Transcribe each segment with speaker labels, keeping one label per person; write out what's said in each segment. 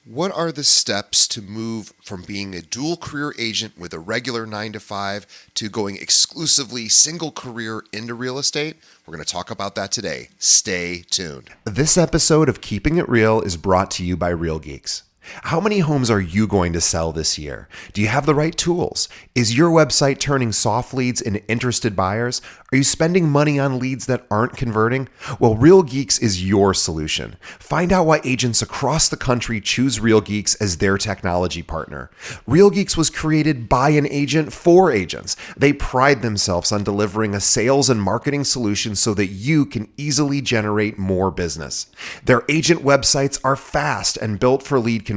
Speaker 1: What are the steps to move from being a dual career agent with a regular 9 to 5 to going exclusively single career into real estate? We're going to talk about that today. Stay tuned. This episode of Keeping It Real is brought to you by Real Geeks. How many homes are you going to sell this year? Do you have the right tools? Is your website turning soft leads into interested buyers? Are you spending money on leads that aren't converting? Well, Real Geeks is your solution. Find out why agents across the country choose Real Geeks as their technology partner. Real Geeks was created by an agent for agents. They pride themselves on delivering a sales and marketing solution so that you can easily generate more business. Their agent websites are fast and built for lead conversion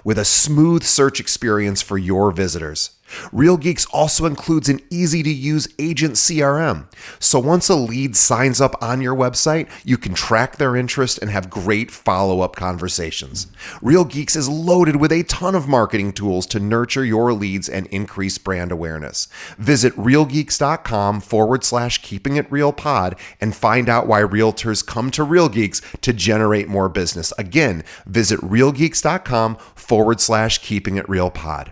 Speaker 1: with a smooth search experience for your visitors. Real Geeks also includes an easy-to-use agent CRM. So once a lead signs up on your website, you can track their interest and have great follow-up conversations. Real Geeks is loaded with a ton of marketing tools to nurture your leads and increase brand awareness. Visit realgeeks.com/keepingitrealpod and find out why realtors come to Real Geeks to generate more business. Again, visit realgeeks.com/keepingitrealpod.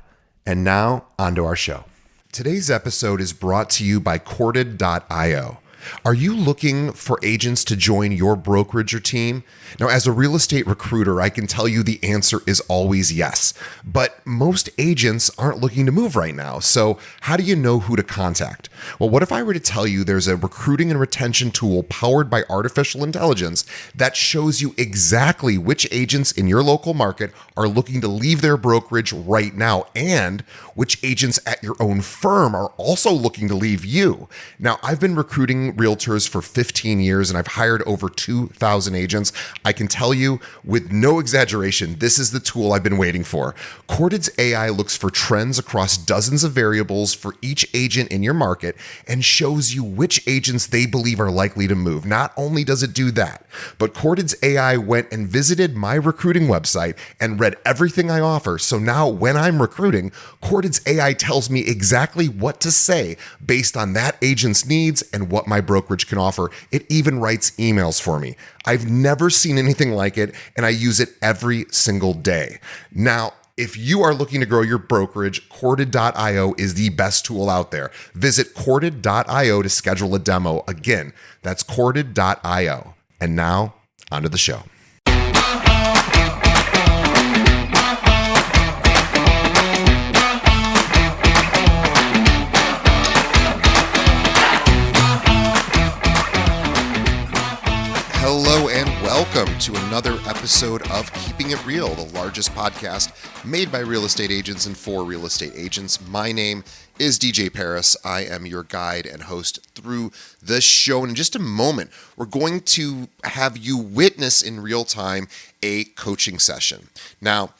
Speaker 1: And now, onto our show. Today's episode is brought to you by Corded.io. Are you looking for agents to join your brokerage or team? Now, as a real estate recruiter, I can tell you the answer is always yes. But most agents aren't looking to move right now. So how do you know who to contact? Well, what if I were to tell you there's a recruiting and retention tool powered by artificial intelligence that shows you exactly which agents in your local market are looking to leave their brokerage right now and which agents at your own firm are also looking to leave you? Now, I've been recruiting realtors for 15 years and I've hired over 2,000 agents. I can tell you with no exaggeration, this is the tool I've been waiting for. Corded's AI looks for trends across dozens of variables for each agent in your market and shows you which agents they believe are likely to move. Not only does it do that, but Corded's AI went and visited my recruiting website and read everything I offer. So now when I'm recruiting, Corded's AI tells me exactly what to say based on that agent's needs and what my brokerage can offer. It even writes emails for me. I've never seen anything like it, and I use it every single day. Now, if you are looking to grow your brokerage, Corded.io is the best tool out there. Visit Corded.io to schedule a demo. Again, that's Corded.io. And now, onto the show. Hello and welcome to another episode of Keeping It Real, the largest podcast made by real estate agents and for real estate agents. My name is DJ Paris. I am your guide and host through the show. And in just a moment, we're going to have you witness in real time a coaching session. Now,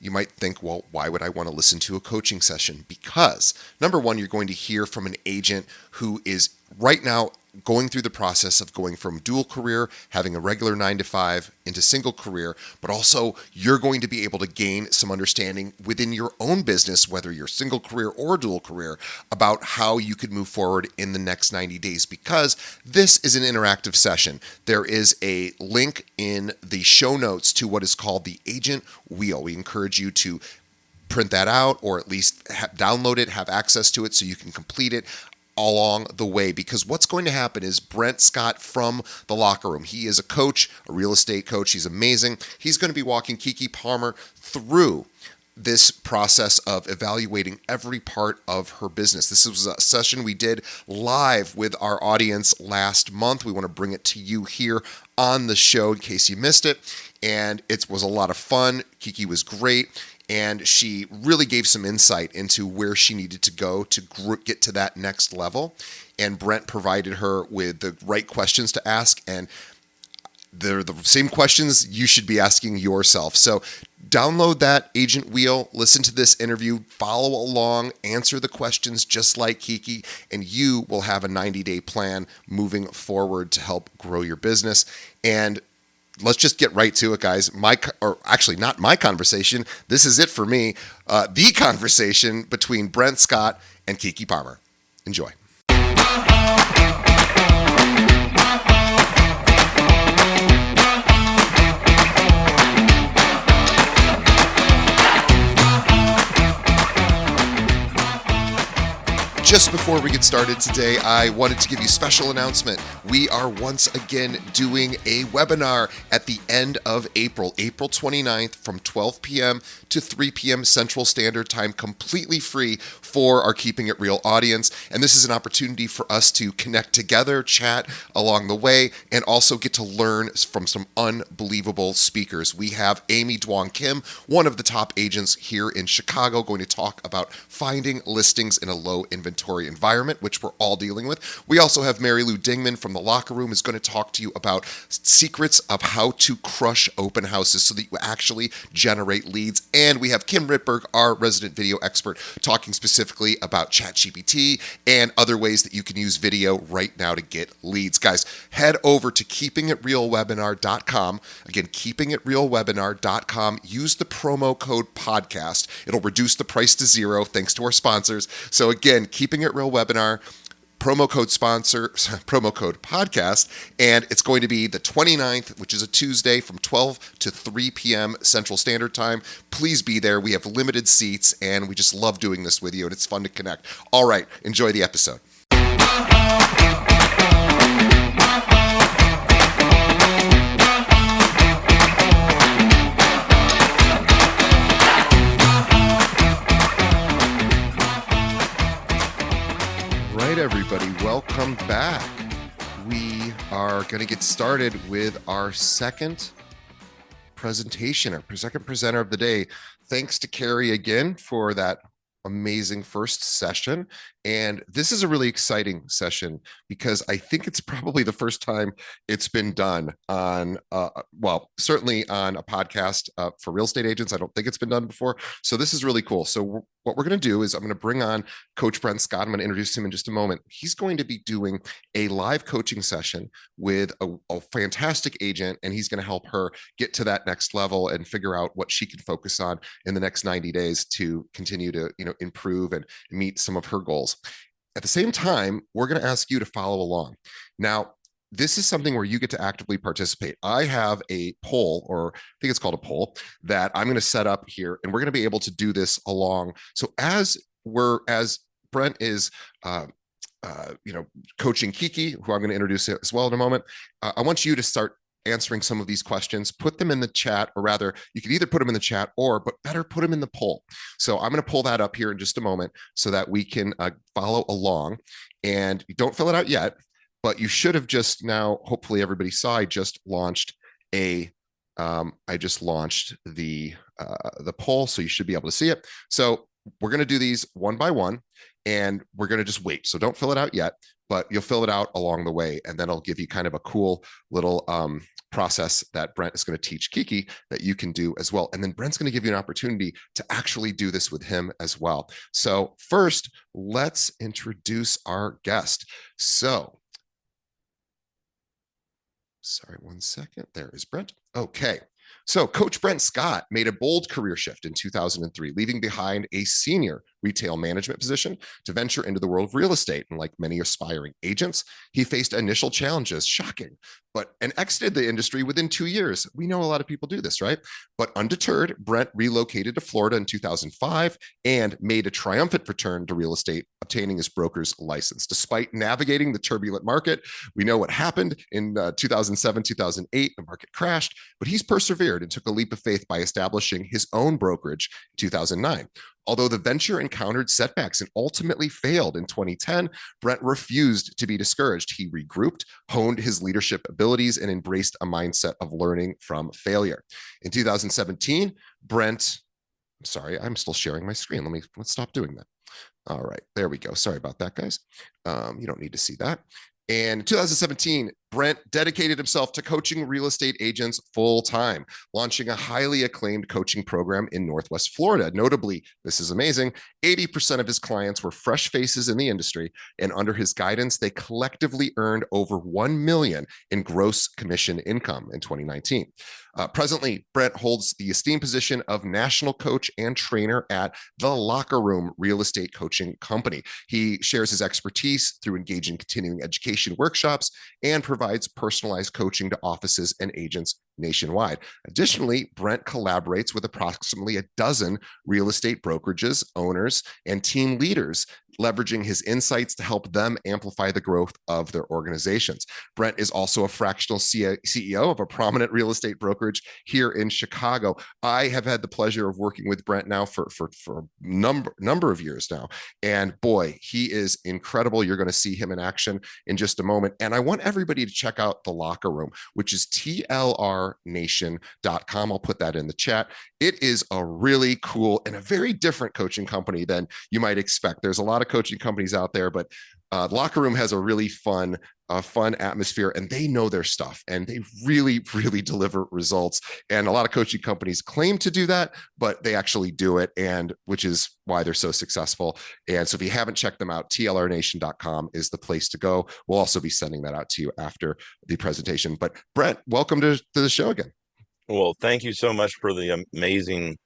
Speaker 1: you might think, well, why would I want to listen to a coaching session? Because number one, you're going to hear from an agent who is right now going through the process of going from dual career, having a regular 9 to 5 into single career, but also you're going to be able to gain some understanding within your own business, whether you're single career or dual career, about how you could move forward in the next 90 days because this is an interactive session. There is a link in the show notes to what is called the Agent Wheel. We encourage you to print that out or at least download it, have access to it so you can complete it along the way, because what's going to happen is Brent Scott from the locker room, he is a coach, a real estate coach. He's amazing. He's going to be walking Kiki Parmar through this process of evaluating every part of her business. This was a session we did live with our audience last month. We want to bring it to you here on the show in case you missed it. And it was a lot of fun. Kiki was great. And she really gave some insight into where she needed to go to get to that next level. And Brent provided her with the right questions to ask. And they're the same questions you should be asking yourself. So download that Agent Wheel, listen to this interview, follow along, answer the questions just like Kiki, and you will have a 90-day plan moving forward to help grow your business. And let's just get right to it, guys. Not my conversation. This is it for me. The conversation between Brent Scott and Kiki Parmar. Enjoy. Just before we get started today, I wanted to give you a special announcement. We are once again doing a webinar at the end of April, April 29th from 12 p.m. to 3 p.m. Central Standard Time, completely free for our Keeping It Real audience. And this is an opportunity for us to connect together, chat along the way, and also get to learn from some unbelievable speakers. We have Amy Duong Kim, one of the top agents here in Chicago, going to talk about finding listings in a low inventory environment, which we're all dealing with. We also have Mary Lou Dingman from the Locker Room is going to talk to you about secrets of how to crush open houses so that you actually generate leads. And we have Kim Ritberg, our resident video expert, talking specifically about ChatGPT and other ways that you can use video right now to get leads. Guys, head over to keepingitrealwebinar.com. Again, keepingitrealwebinar.com. Use the promo code podcast. It'll reduce the price to zero thanks to our sponsors. So again, Keeping It Real webinar, promo code podcast, and it's going to be the 29th, which is a Tuesday from 12 to 3 p.m. Central Standard Time. Please be there. We have limited seats, and we just love doing this with you, and it's fun to connect. All right, enjoy the episode. Everybody, welcome back. We are going to get started with our second presentation, our second presenter of the day. Thanks to Carrie again for that amazing first session. And this is a really exciting session because I think it's probably the first time it's been done on, well, certainly on a podcast for real estate agents. I don't think it's been done before. So this is really cool. So what we're going to do is I'm going to bring on Coach Brent Scott. I'm going to introduce him in just a moment. He's going to be doing a live coaching session with a fantastic agent, and he's going to help her get to that next level and figure out what she can focus on in the next 90 days to continue to, improve and meet some of her goals. At the same time, we're going to ask you to follow along. Now, this is something where you get to actively participate. I have a poll, or I think it's called a poll, that I'm going to set up here, and we're going to be able to do this along. So as Brent is, coaching Kiki, who I'm going to introduce as well in a moment, I want you to start answering some of these questions. Put them in the chat, or rather, you can either put them in the chat but better put them in the poll. So I'm going to pull that up here in just a moment so that we can follow along. And you don't fill it out yet, but you should have just now, hopefully everybody saw, I just launched the poll, so you should be able to see it. So we're going to do these one by one, and we're going to just wait. So don't fill it out yet, but you'll fill it out along the way, and then I'll give you kind of a cool little process that Brent is going to teach Kiki that you can do as well. And then Brent's going to give you an opportunity to actually do this with him as well. So first, let's introduce our guest. So, sorry, one second. There is Brent. Okay. So Coach Brent Scott made a bold career shift in 2003, leaving behind a senior retail management position to venture into the world of real estate. And like many aspiring agents, he faced initial challenges, shocking, and exited the industry within 2 years. We know a lot of people do this, right? But undeterred, Brent relocated to Florida in 2005 and made a triumphant return to real estate, obtaining his broker's license. Despite navigating the turbulent market, we know what happened in 2007, 2008, the market crashed, but he's persevered and took a leap of faith by establishing his own brokerage in 2009. Although the venture encountered setbacks and ultimately failed in 2010, Brent refused to be discouraged. He regrouped, honed his leadership abilities, and embraced a mindset of learning from failure. In 2017, Brent, I'm sorry, I'm still sharing my screen. Let's stop doing that. All right, there we go. Sorry about that, guys. You don't need to see that. And in 2017, Brent dedicated himself to coaching real estate agents full time, launching a highly acclaimed coaching program in Northwest Florida. Notably, this is amazing, 80% of his clients were fresh faces in the industry, and under his guidance, they collectively earned over $1 million in gross commission income in 2019. Presently, Brent holds the esteemed position of national coach and trainer at the Locker Room Real Estate Coaching Company. He shares his expertise through engaging continuing education workshops and provides personalized coaching to offices and agents nationwide. Additionally, Brent collaborates with approximately a dozen real estate brokerages, owners, and team leaders, leveraging his insights to help them amplify the growth of their organizations. Brent is also a fractional CEO of a prominent real estate brokerage here in Chicago. I have had the pleasure of working with Brent now for a number of years now. And boy, he is incredible. You're going to see him in action in just a moment. And I want everybody to check out the locker room, which is tlrnation.com. I'll put that in the chat. It is a really cool and a very different coaching company than you might expect. There's a lot of coaching companies out there, but Locker Room has a really fun atmosphere, and they know their stuff, and they really, really deliver results. And a lot of coaching companies claim to do that, but they actually do it, and which is why they're so successful. And so if you haven't checked them out, tlrnation.com is the place to go. We'll also be sending that out to you after the presentation. But Brent, welcome to the show again.
Speaker 2: Well, thank you so much for the amazing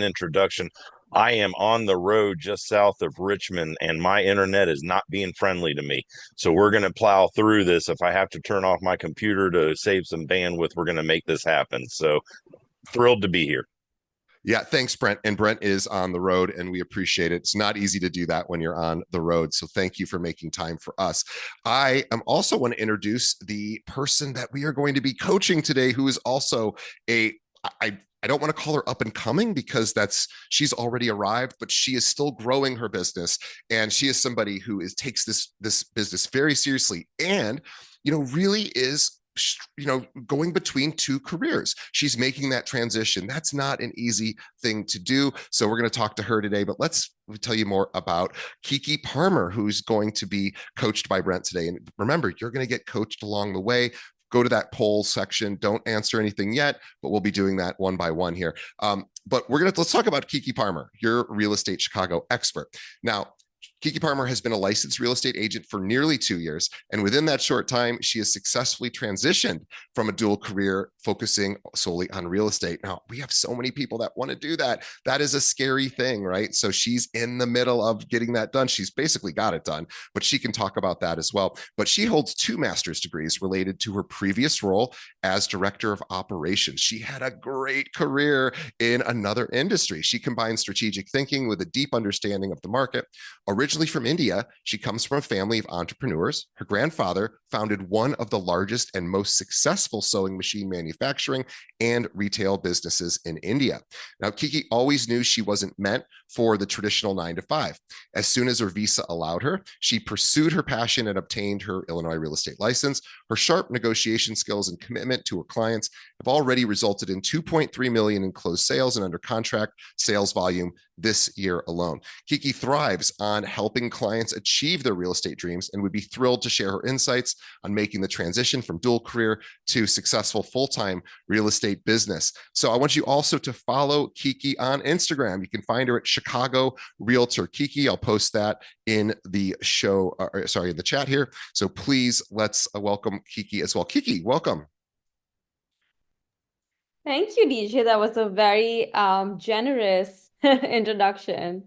Speaker 2: introduction. I am on the road just south of Richmond, and my internet is not being friendly to me. So we're going to plow through this. If I have to turn off my computer to save some bandwidth, we're going to make this happen. So thrilled to be here.
Speaker 1: Yeah, thanks, Brent. And Brent is on the road, and we appreciate it. It's not easy to do that when you're on the road. So thank you for making time for us. I am also want to introduce the person that we are going to be coaching today, who is also I don't want to call her up and coming because she's already arrived, but she is still growing her business, and she is somebody who takes this business very seriously, and really is going between two careers. She's making that transition. That's not an easy thing to do. So we're going to talk to her today, but let's tell you more about Kiki Parmar, who's going to be coached by Brent today. And remember, you're going to get coached along the way. Go to that poll section. Don't answer anything yet, but we'll be doing that one by one here. But let's talk about Kiki Parmar, your real estate Chicago expert. Now, Kiki Parmar has been a licensed real estate agent for nearly 2 years, and within that short time, she has successfully transitioned from a dual career focusing solely on real estate. Now, we have so many people that want to do that. That is a scary thing, right? So she's in the middle of getting that done. She's basically got it done, but she can talk about that as well. But she holds 2 master's degrees related to her previous role as director of operations. She had a great career in another industry. She combines strategic thinking with a deep understanding of the market. Originally from India, she comes from a family of entrepreneurs. Her grandfather founded one of the largest and most successful sewing machine manufacturing and retail businesses in India. Now, Kiki always knew she wasn't meant for the traditional 9 to 5. As soon as her visa allowed her, she pursued her passion and obtained her Illinois real estate license. Her sharp negotiation skills and commitment to her clients have already resulted in $2.3 million in closed sales and under contract sales volume this year alone. Kiki thrives on helping clients achieve their real estate dreams and would be thrilled to share her insights on making the transition from dual career to successful full-time real estate business. So I want you also to follow Kiki on Instagram. You can find her at Chicago Realtor Kiki. I'll post that in the in the chat here. So please let's welcome Kiki as well. Kiki, welcome.
Speaker 3: Thank you, DJ. That was a very generous introduction.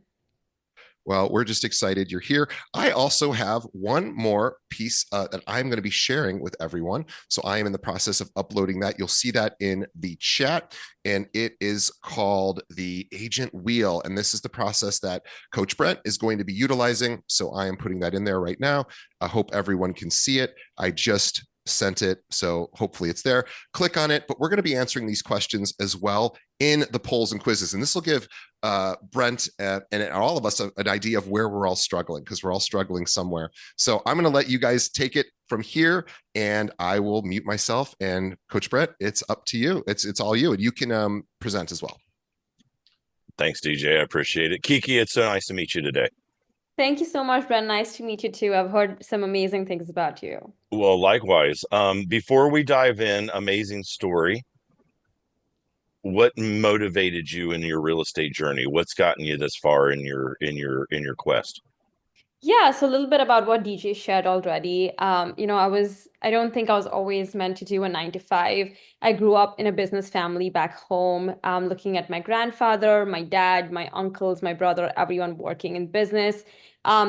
Speaker 1: Well, we're just excited you're here. I also have one more piece that I'm going to be sharing with everyone. So I am in the process of uploading that. You'll see that in the chat, and it is called the Agent Wheel. And this is the process that Coach Brent is going to be utilizing. So I am putting that in there right now. I hope everyone can see it. I just sent it, so hopefully it's there. Click on it, but we're going to be answering these questions as well in the polls and quizzes, and this will give Brent and all of us an idea of where we're all struggling, because we're all struggling somewhere. So I'm going to let you guys take it from here, and I will mute myself. And Coach Brent, it's up to you. It's all you, and you can present as well.
Speaker 2: Thanks, DJ. I appreciate it. Kiki, it's so nice to meet you today.
Speaker 3: Thank you so much, Brent. Nice to meet you too. I've heard some amazing things about you.
Speaker 2: Well, likewise. Before we dive in, amazing story. What motivated you in your real estate journey? What's gotten you this far in your quest?
Speaker 3: Yeah, so a little bit about what DJ shared already. I don't think I was always meant to do a 9 to 5. I grew up in a business family back home, looking at my grandfather, my dad, my uncles, my brother, everyone working in business.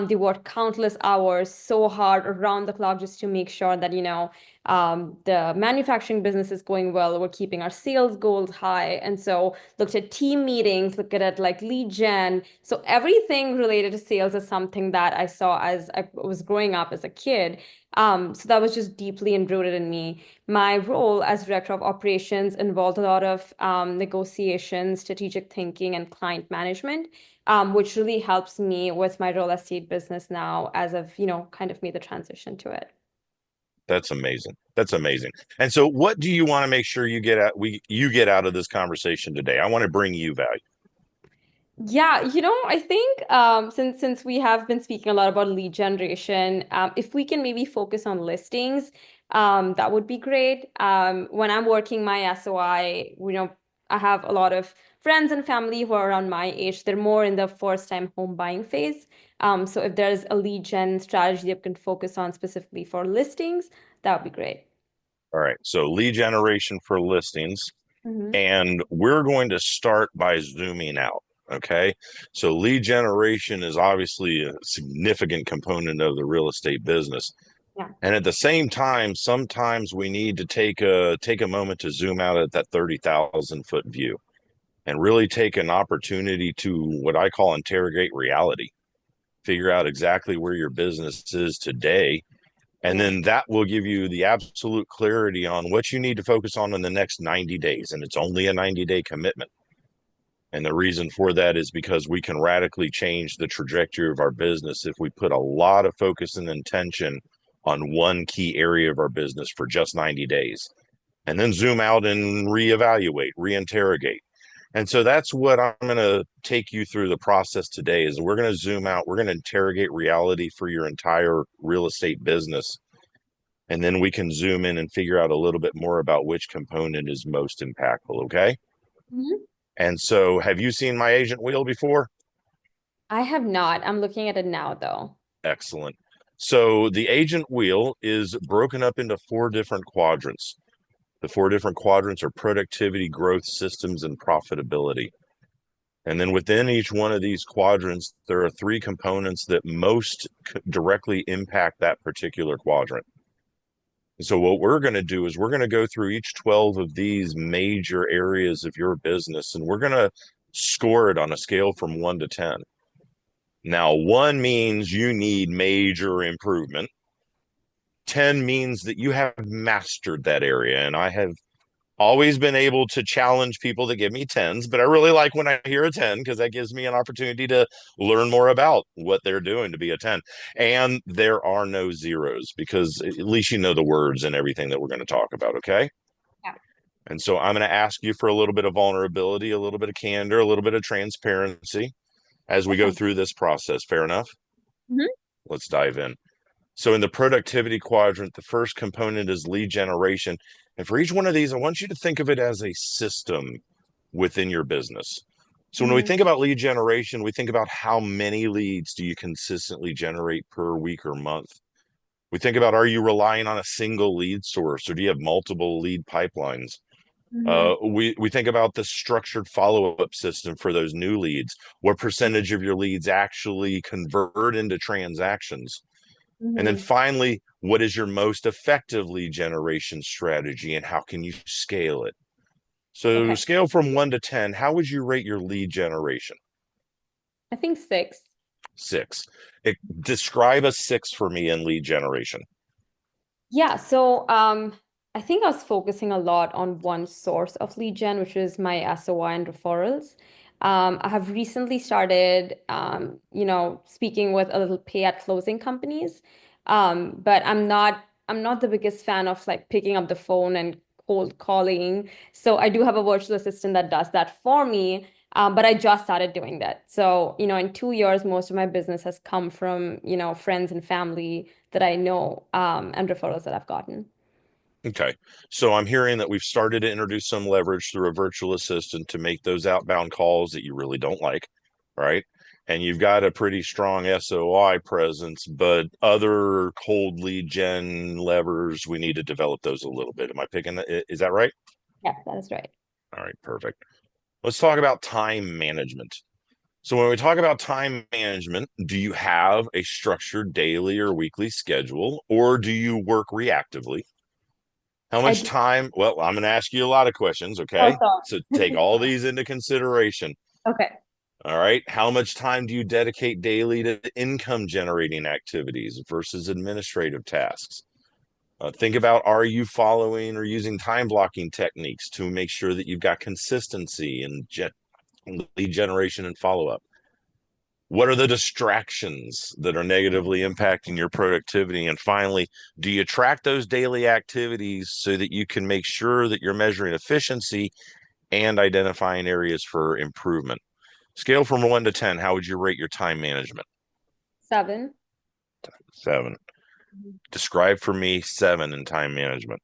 Speaker 3: They work countless hours so hard around the clock just to make sure that, the manufacturing business is going well. We're keeping our sales goals high. And so looked at team meetings, looked at like lead gen. So everything related to sales is something that I saw as I was growing up as a kid. So that was just deeply enrooted in me. My role as director of operations involved a lot of negotiation, strategic thinking, and client management, which really helps me with my real estate business now as I've, kind of made the transition to it.
Speaker 2: That's amazing. That's amazing. And so what do you want to make sure you get out of this conversation today? I want to bring you value.
Speaker 3: Yeah, I think since we have been speaking a lot about lead generation, if we can maybe focus on listings, that would be great. When I'm working my SOI, I have a lot of friends and family who are around my age. They're more in the first-time home buying phase. So if there's a lead gen strategy that can focus on specifically for listings, that would be great.
Speaker 2: All right. So lead generation for listings.
Speaker 3: Mm-hmm.
Speaker 2: And we're going to start by zooming out. Okay. So lead generation is obviously a significant component of the real estate business.
Speaker 3: Yeah.
Speaker 2: And at the same time, sometimes we need to take a moment to zoom out at that 30,000 foot view and really take an opportunity to what I call interrogate reality, figure out exactly where your business is today. And
Speaker 3: Yeah.
Speaker 2: then that will give you the absolute clarity on what you need to focus on in the next 90 days. And it's only a 90-day commitment. And the reason for that is because we can radically change the trajectory of our business if we put a lot of focus and intention on one key area of our business for just 90 days and then zoom out and reevaluate, reinterrogate. And so that's what I'm going to take you through the process today is we're going to zoom out, we're going to interrogate reality for your entire real estate business. And then we can zoom in and figure out a little bit more about which component is most impactful, okay?
Speaker 3: Mhm.
Speaker 2: And so have you seen my agent wheel before?
Speaker 3: I have not. I'm looking at it now, though.
Speaker 2: Excellent. So the agent wheel is broken up into four different quadrants. The four different quadrants are productivity, growth, systems, and profitability. And then within each one of these quadrants, there are three components that most directly impact that particular quadrant. And so what we're going to do is we're going to go through each 12 of these major areas of your business, and we're going to score it on a scale from 1 to 10. Now, 1 means you need major improvement. 10 means that you have mastered that area. And I have always been able to challenge people to give me 10s, but I really like when I hear a 10 because that gives me an opportunity to learn more about what they're doing to be a 10. And there are no zeros because at least you know the words and everything that we're going to talk about, okay?
Speaker 3: Yeah.
Speaker 2: And so I'm going to ask you for a little bit of vulnerability, a little bit of candor, a little bit of transparency as we go
Speaker 3: Okay.
Speaker 2: through this process. Fair enough?
Speaker 3: Mhm.
Speaker 2: Let's dive in. So in the productivity quadrant, the first component is lead generation. And for each one of these, I want you to think of it as a system within your business. So when we
Speaker 3: Mhm.
Speaker 2: think about lead generation, we think about how many leads do you consistently generate per week or month? We think about, are you relying on a single lead source or do you have multiple lead pipelines?
Speaker 3: Mhm.
Speaker 2: We think about the structured follow-up system for those new leads. What percentage of your leads actually convert into transactions? And then
Speaker 3: Mhm.
Speaker 2: finally, what is your most effective lead generation strategy and how can you scale it? So
Speaker 3: Okay.
Speaker 2: scale from 1 to 10, how would you rate your lead generation?
Speaker 3: I think 6.
Speaker 2: 6. Describe a 6 for me in lead generation.
Speaker 3: Yeah, so I think I was focusing a lot on one source of lead gen, which is my SOI and referrals. I have recently started, speaking with a little pay at closing companies. But I'm not the biggest fan of like picking up the phone and cold calling. So I do have a virtual assistant that does that for me. But I just started doing that. So, in 2 years, most of my business has come from, friends and family that I know, and referrals that I've gotten.
Speaker 2: Okay. So I'm hearing that we've started to introduce some leverage through a virtual assistant to make those outbound calls that you really don't like, right? And you've got a pretty strong SOI presence, but other cold lead gen levers, we need to develop those a little bit. Am I picking that? Is that right?
Speaker 3: Yeah, that is right.
Speaker 2: All right, perfect. Let's talk about time management. So when we talk about time management, do you have a structured daily or weekly schedule, or do you work reactively? How
Speaker 3: I
Speaker 2: much
Speaker 3: do.
Speaker 2: time? Well, I'm going to ask you a lot of questions,
Speaker 3: Oh,
Speaker 2: okay? So take
Speaker 3: sorry.
Speaker 2: all these into consideration.
Speaker 3: Okay.
Speaker 2: All right. How much time do you dedicate daily to income generating activities versus administrative tasks? Think about, are you following or using time blocking techniques to make sure that you've got consistency and lead generation and follow up? What are the distractions that are negatively impacting your productivity? And finally, do you track those daily activities so that you can make sure that you're measuring efficiency and identifying areas for improvement? Scale from 1 to 10, how would you rate your time management?
Speaker 3: 7.
Speaker 2: 7.
Speaker 3: Mhm.
Speaker 2: Describe for me 7 in time management.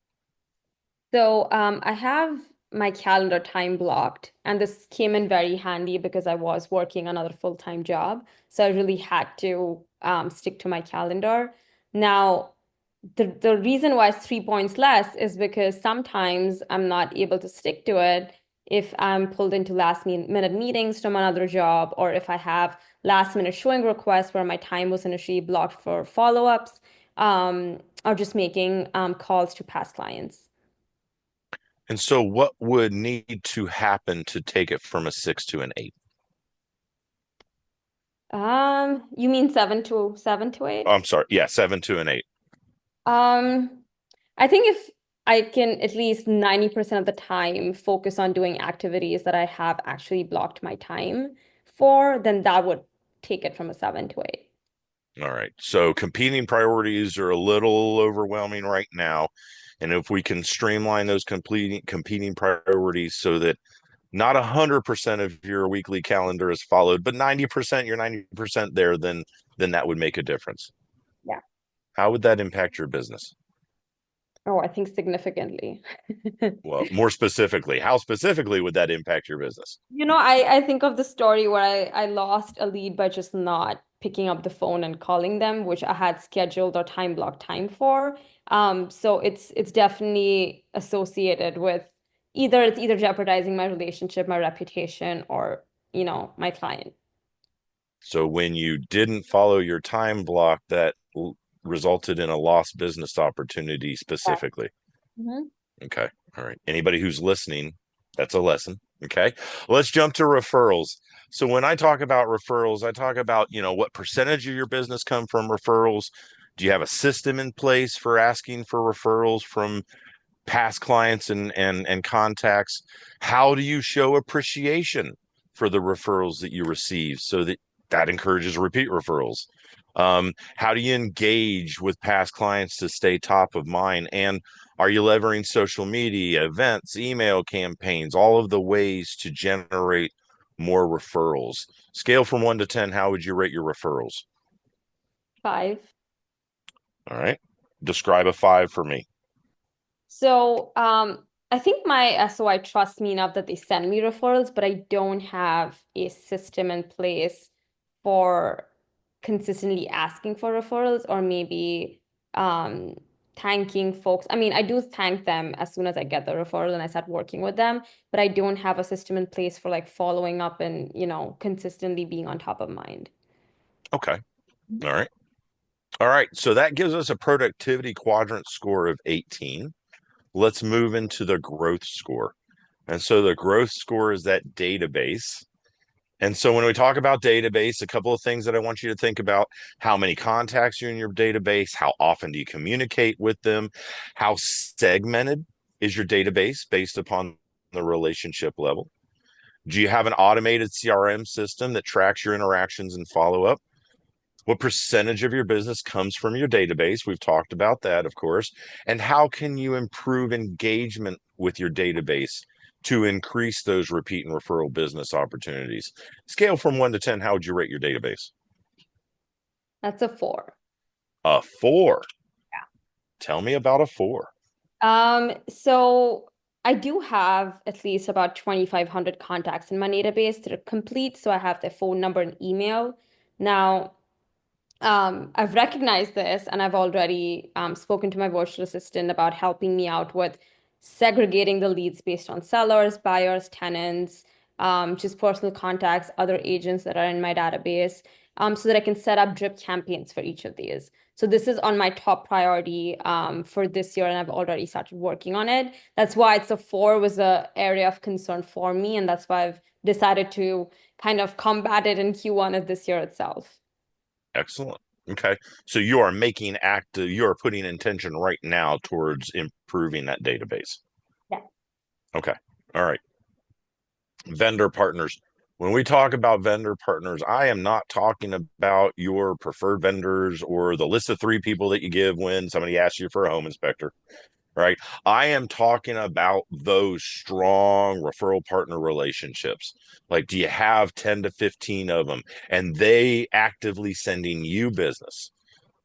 Speaker 3: So I have my calendar time blocked, and this came in very handy because I was working another full-time job. So I really had to stick to my calendar. Now, the reason why it's 3 points less is because sometimes I'm not able to stick to it if I'm pulled into last minute meetings from another job, or if I have last minute showing requests where my time was initially blocked for follow-ups, or just making calls to past clients.
Speaker 2: And so what would need to happen to take it from a 6 to an 8?
Speaker 3: You mean 7 to 8?
Speaker 2: I'm sorry. Yeah, 7 to an 8.
Speaker 3: Um, I think if I can at least 90% of the time focus on doing activities that I have actually blocked my time for, then that would take it from a 7 to 8.
Speaker 2: All right. So competing priorities are a little overwhelming right now. And if we can streamline those competing priorities so that not 100% of your weekly calendar is followed, but 90%, you're 90% there, then that would make a difference.
Speaker 3: Yeah.
Speaker 2: How would that impact your business?
Speaker 3: Oh, I think significantly.
Speaker 2: Well, more specifically, how specifically would that impact your business?
Speaker 3: I think of the story where I lost a lead by just not picking up the phone and calling them, which I had scheduled or time blocked time for. So it's definitely associated with either jeopardizing my relationship, my reputation, or my client.
Speaker 2: So when you didn't follow your time block, that resulted in a lost business opportunity
Speaker 3: Yeah.
Speaker 2: specifically.
Speaker 3: Mhm.
Speaker 2: Okay. All right. Anybody who's listening, that's a lesson. Okay. Let's jump to referrals. So when I talk about referrals, I talk about, what percentage of your business come from referrals? Do you have a system in place for asking for referrals from past clients and contacts? How do you show appreciation for the referrals that you receive so that encourages repeat referrals? How do you engage with past clients to stay top of mind? And are you leveraging social media, events, email campaigns, all of the ways to generate more referrals? Scale from 1 to 10, how would you rate your referrals?
Speaker 3: 5.
Speaker 2: All right. Describe a 5 for me.
Speaker 3: So, I think my SOI trusts me enough that they send me referrals, but I don't have a system in place for consistently asking for referrals, or maybe um, thanking folks. I mean, I do thank them as soon as I get the referral and I start working with them, but I don't have a system in place for like following up and, consistently being on top of mind.
Speaker 2: Okay. All right. All right. So that gives us a productivity quadrant score of 18. Let's move into the growth score. And so the growth score is that database. And so when we talk about database, a couple of things that I want you to think about: how many contacts are in your database, how often do you communicate with them, how segmented is your database based upon the relationship level? Do you have an automated CRM system that tracks your interactions and follow up? What percentage of your business comes from your database? We've talked about that, of course. And how can you improve engagement with your database to increase those repeat and referral business opportunities? Scale from 1 to 10, how would you rate your database?
Speaker 3: That's a 4.
Speaker 2: A 4.
Speaker 3: Yeah.
Speaker 2: Tell me about a 4.
Speaker 3: So I do have at least about 2,500 contacts in my database that are complete. So I have their phone number and email. Now, I've recognized this, and I've already spoken to my virtual assistant about helping me out with segregating the leads based on sellers, buyers, tenants, just personal contacts, other agents that are in my database, so that I can set up drip campaigns for each of these. So this is on my top priority for this year, and I've already started working on it. That's why it's a 4 was an area of concern for me, and that's why I've decided to kind of combat it in Q1 of this year itself.
Speaker 2: Excellent. Okay. So you are you are putting intention right now towards improving that database.
Speaker 3: Yeah.
Speaker 2: Okay. All right. Vendor partners. When we talk about vendor partners, I am not talking about your preferred vendors or the list of 3 people that you give when somebody asks you for a home inspector, right? I am talking about those strong referral partner relationships. Like, do you have 10 to 15 of them and they actively sending you business?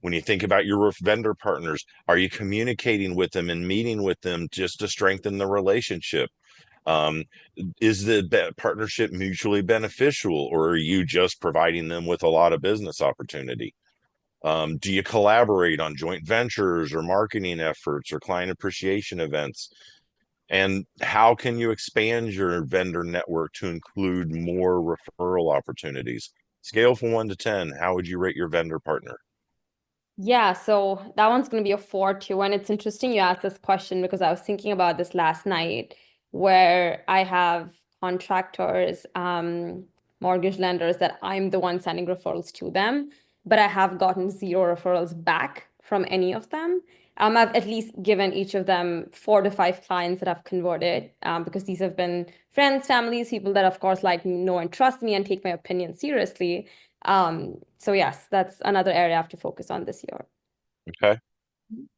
Speaker 2: When you think about your vendor partners, are you communicating with them and meeting with them just to strengthen the relationship? Um, is the partnership mutually beneficial, or are you just providing them with a lot of business opportunity? Do you collaborate on joint ventures or marketing efforts or client appreciation events? And how can you expand your vendor network to include more referral opportunities? Scale from 1 to 10, how would you rate your vendor partner?
Speaker 3: Yeah, so that one's going to be a 4 too. And it's interesting you asked this question because I was thinking about this last night where I have contractors, mortgage lenders that I'm the one sending referrals to them, but I have gotten 0 referrals back from any of them. I've at least given each of them 4 to 5 clients that I've converted because these have been friends, families, people that, of course, like know and trust me and take my opinion seriously. So yes, that's another area I have to focus on this year.
Speaker 2: Okay.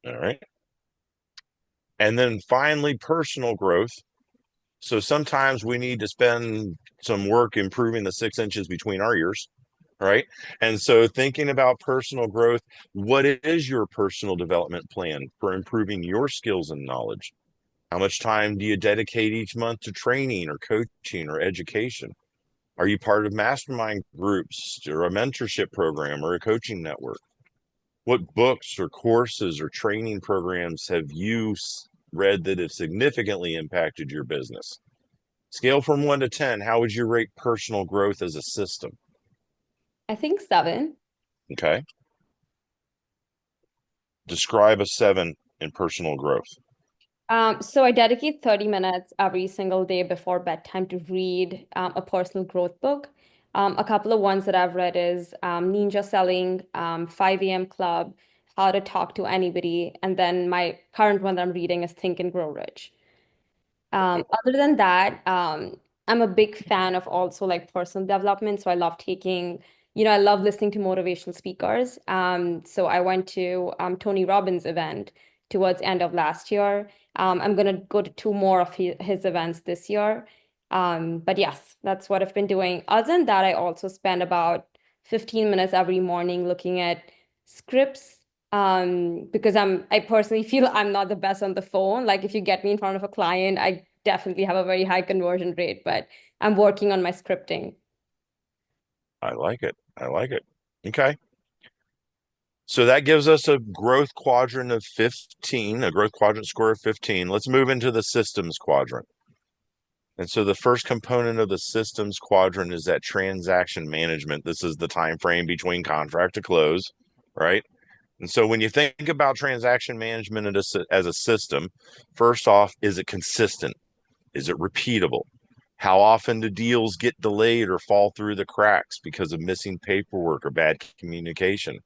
Speaker 2: All right. And then finally, personal growth. So sometimes we need to spend some work improving the 6 inches between our ears, right? And so thinking about personal growth, what is your personal development plan for improving your skills and knowledge? How much time do you dedicate each month to training or coaching or education? Are you part of mastermind groups or a mentorship program or a coaching network? What books or courses or training programs have you read that have significantly impacted your business? Scale from 1 to 10, how would you rate personal growth as a system?
Speaker 3: I think 7.
Speaker 2: Okay. Describe a 7 in personal growth.
Speaker 3: So I dedicate 30 minutes every single day before bedtime to read a personal growth book. A couple of ones that I've read is Ninja Selling, 5 a.m. Club, How to Talk to Anybody, and then my current one that I'm reading is Think and Grow Rich. Other than that, I'm a big fan of also like personal development. So I love I love listening to motivational speakers. So I went to Tony Robbins' event towards end of last year. I'm gonna go to 2 more of his events this year. But yes, that's what I've been doing. Other than that, I also spend about 15 minutes every morning looking at scripts because I personally feel I'm not the best on the phone. Like if you get me in front of a client, I definitely have a very high conversion rate, but I'm working on my scripting.
Speaker 2: I like it. I like it. Okay. So that gives us a growth quadrant of 15, a growth quadrant score of 15. Let's move into the systems quadrant. And so the first component of the systems quadrant is that transaction management. This is the time frame between contract to close, right? And so when you think about transaction management as a system, first off, is it consistent? Is it repeatable? How often do deals get delayed or fall through the cracks because of missing paperwork or bad communication?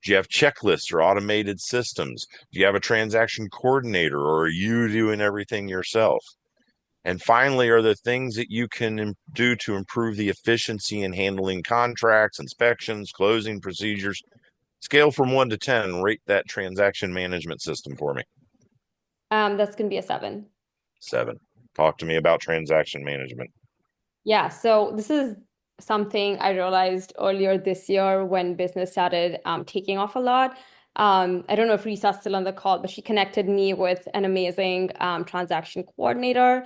Speaker 2: Do you have checklists or automated systems? Do you have a transaction coordinator, or are you doing everything yourself? And finally, are there things that you can do to improve the efficiency in handling contracts, inspections, closing procedures? Scale from 1 to 10, rate that transaction management system for me.
Speaker 3: That's gonna be a 7.
Speaker 2: 7. Talk to me about transaction management.
Speaker 3: Yeah, so this is something I realized earlier this year when business started taking off a lot. I don't know if Risa's still on the call, but she connected me with an amazing transaction coordinator.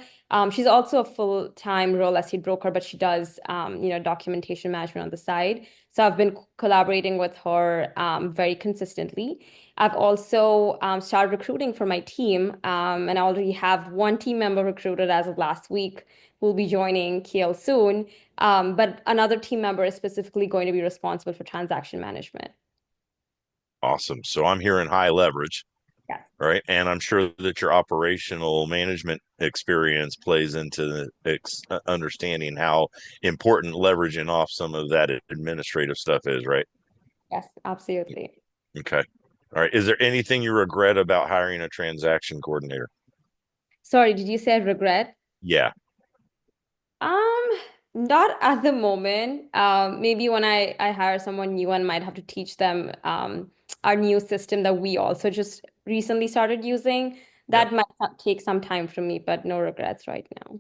Speaker 3: She's also a full-time real estate broker, but she does documentation management on the side. So I've been collaborating with her very consistently. I've also started recruiting for my team, and I already have 1 team member recruited as of last week. who will be joining KL soon. But another team member is specifically going to be responsible for transaction management.
Speaker 2: Awesome. So I'm hearing high leverage,
Speaker 3: Yes.
Speaker 2: right? And I'm sure that your operational management experience plays into the understanding how important leveraging off some of that administrative stuff is, right?
Speaker 3: Yes, absolutely.
Speaker 2: Okay. All right. Is there anything you regret about hiring a transaction coordinator?
Speaker 3: Sorry, did you say regret?
Speaker 2: Yeah.
Speaker 3: Um, Not at the moment. Maybe when I hire someone new and might have to teach them our new system that we also just recently started using.
Speaker 2: Yep.
Speaker 3: That might take some time from me, but no regrets right now.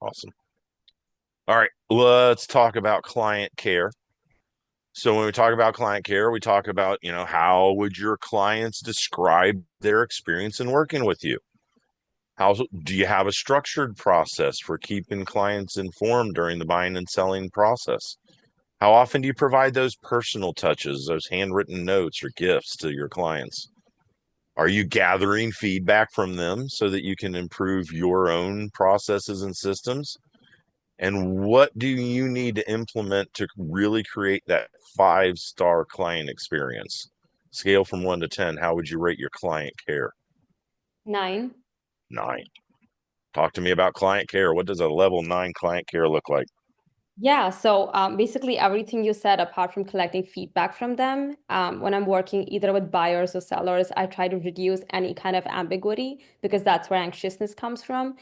Speaker 2: Awesome. All right. Let's talk about client care. So when we talk about client care, we talk about, how would your clients describe their experience in working with you? How do you have a structured process for keeping clients informed during the buying and selling process? How often do you provide those personal touches, those handwritten notes or gifts to your clients? Are you gathering feedback from them so that you can improve your own processes and systems? And what do you need to implement to really create that 5-star client experience? Scale from 1 to 10, how would you rate your client care?
Speaker 3: 9.
Speaker 2: 9. Talk to me about client care. What does a level 9 client care look like?
Speaker 3: Yeah, so basically everything you said, apart from collecting feedback from them, when I'm working either with buyers or sellers, I try to reduce any kind of ambiguity because that's where anxiousness comes from.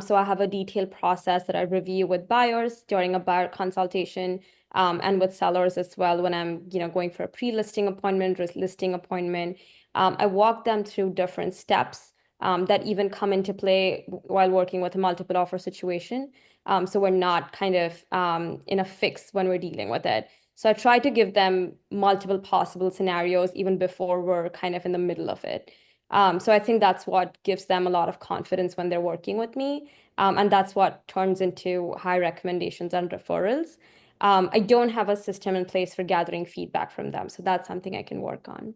Speaker 3: So I have a detailed process that I review with buyers during a buyer consultation, and with sellers as well when I'm, going for a pre-listing appointment or listing appointment. I walk them through different steps that even come into play while working with a multiple offer situation. So we're not kind of in a fix when we're dealing with it. So I try to give them multiple possible scenarios even before we're kind of in the middle of it. So I think that's what gives them a lot of confidence when they're working with me. And that's what turns into high recommendations and referrals. I don't have a system in place for gathering feedback from them. So that's something I can work on.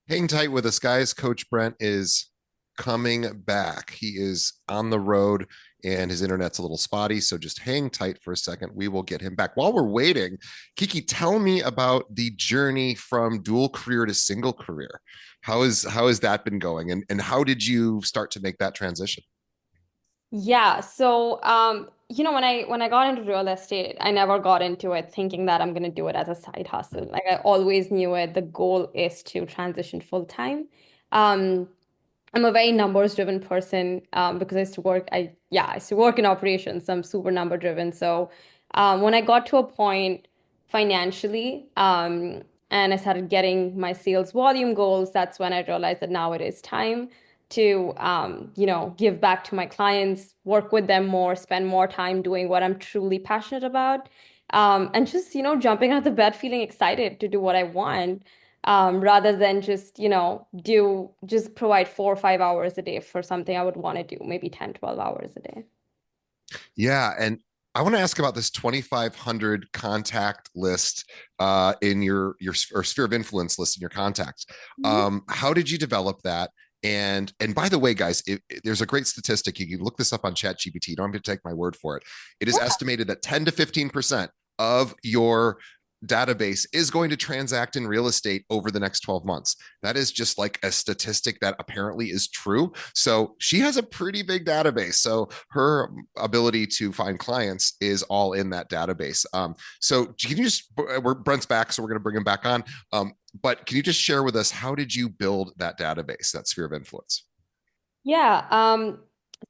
Speaker 1: Hang tight with us, guys. Coach Brent is coming back. He is on the road and his internet's a little spotty. So just hang tight for a second. We will get him back. While we're waiting, Kiki, tell me about the journey from dual career to single career. How has that been going? And how did you start to make that transition?
Speaker 3: Yeah, so when I got into real estate, I never got into it thinking that I'm gonna do it as a side hustle. Like I always knew it. The goal is to transition full time. Um, I'm a very numbers driven person because I used to work in operations. So I'm super number driven. So when I got to a point financially and I started getting my sales volume goals, that's when I realized that now it is time to give back to my clients, work with them more, spend more time doing what I'm truly passionate about. And just, jumping out of the bed, feeling excited to do what I want rather than just, just provide 4 or 5 hours a day for something I would want to do, maybe 10, 12 hours a day.
Speaker 1: Yeah, and I want to ask about this 2,500 contact list in your or sphere of influence list in your contacts.
Speaker 3: Mhm.
Speaker 1: How did you develop that? And by the way, guys, there's a great statistic. You can look this up on ChatGPT. You don't have to take my word for it. It is estimated that 10 to 15% of your database is going to transact in real estate over the next 12 months. That is just like a statistic that apparently is true. So she has a pretty big database. So her ability to find clients is all in that database. So can you just, Brent's back, so we're going to bring him back on. But can you just share with us, how did you build that database, that sphere of influence?
Speaker 3: Yeah,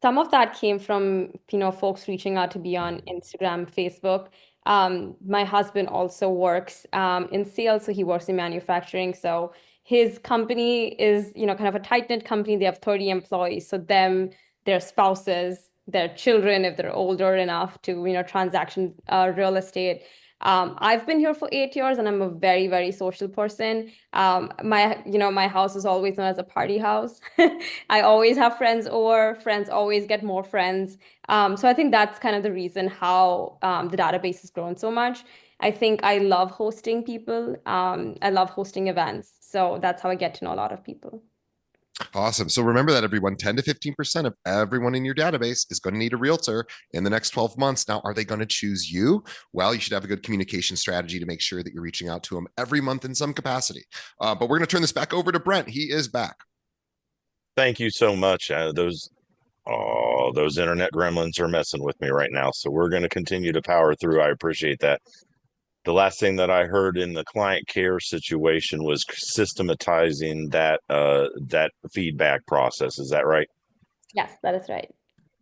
Speaker 3: some of that came from, folks reaching out to be on Instagram, Facebook. My husband also works in sales, so he works in manufacturing. So his company is, kind of a tight-knit company. They have 30 employees. So them, their spouses, their children, if they're older enough to, transaction real estate. I've been here for 8 years and I'm a very, very social person. My house is always known as a party house. I always have friends over, friends always get more friends. So I think that's kind of the reason how the database has grown so much. I think I love hosting people. I love hosting events. So that's how I get to know a lot of people.
Speaker 1: Awesome. So remember that everyone, 10 to 15% of everyone in your database is going to need a realtor in the next 12 months. Now, are they going to choose you? Well, you should have a good communication strategy to make sure that you're reaching out to them every month in some capacity. But we're going to turn this back over to Brent. He is back.
Speaker 2: Thank you so much. Those internet gremlins are messing with me right now. So we're going to continue to power through. I appreciate that. The last thing that I heard in the client care situation was systematizing that feedback process. Is that right?
Speaker 3: Yes, that is right.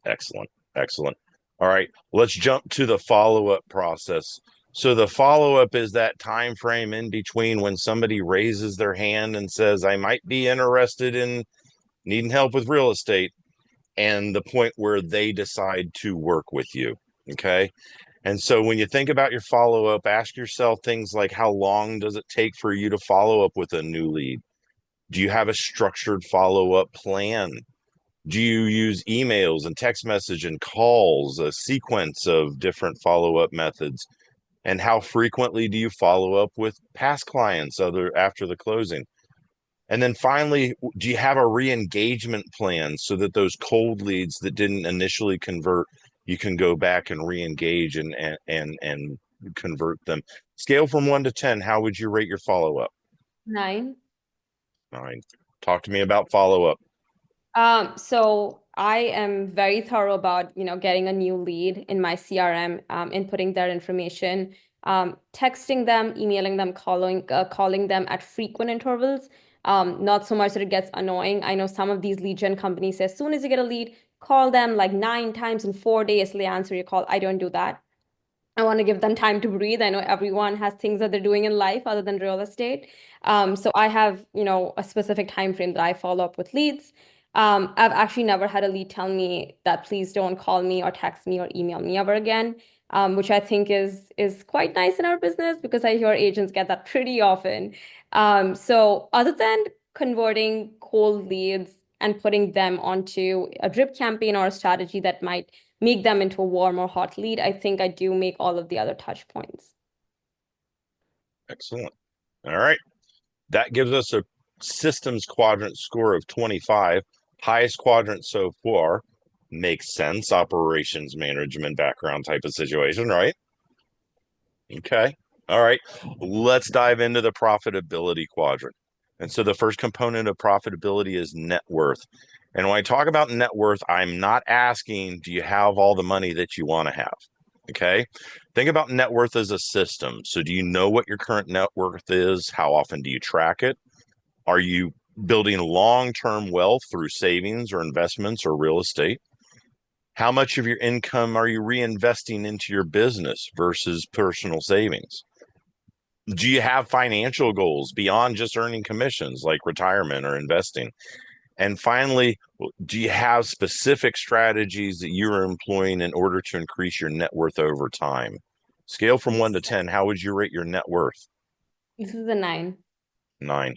Speaker 2: Excellent. Excellent. All right, let's jump to the follow-up process. So the follow-up is that time frame in between when somebody raises their hand and says, I might be interested in needing help with real estate, and the point where they decide to work with you. Okay. And so when you think about your follow-up, ask yourself things like, how long does it take for you to follow up with a new lead? Do you have a structured follow-up plan? Do you use emails and text message and calls, a sequence of different follow-up methods? And how frequently do you follow up with past clients after the closing? And then finally, do you have a re-engagement plan so that those cold leads that didn't initially convert, you can go back and re-engage and convert them? Scale from 1 to 10, how would you rate your follow-up?
Speaker 3: 9.
Speaker 2: 9. Talk to me about follow-up.
Speaker 3: So I am very thorough about, getting a new lead in my CRM, inputting their information, texting them, emailing them, calling them at frequent intervals. Not so much that it gets annoying. I know some of these lead gen companies say as soon as you get a lead, call them like 9 times in 4 days till they answer your call. I don't do that. I want to give them time to breathe. I know everyone has things that they're doing in life other than real estate. So I have, a specific time frame that I follow up with leads. I've actually never had a lead tell me that please don't call me or text me or email me ever again, which I think is quite nice in our business because I hear agents get that pretty often. So other than converting cold leads and putting them onto a drip campaign or a strategy that might make them into a warm or hot lead, I think I do make all of the other touch points.
Speaker 2: Excellent. All right. That gives us a systems quadrant score of 25. Highest quadrant so far. Makes sense. Operations management background type of situation, right? Okay. All right. Let's dive into the profitability quadrant. And so the first component of profitability is net worth. And when I talk about net worth, I'm not asking, do you have all the money that you want to have? Okay. Think about net worth as a system. So do you know what your current net worth is? How often do you track it? Are you building long-term wealth through savings or investments or real estate? How much of your income are you reinvesting into your business versus personal savings? Do you have financial goals beyond just earning commissions like retirement or investing? And finally, do you have specific strategies that you are employing in order to increase your net worth over time? Scale from 1 to 10, how would you rate your net worth?
Speaker 3: This is a 9.
Speaker 2: 9.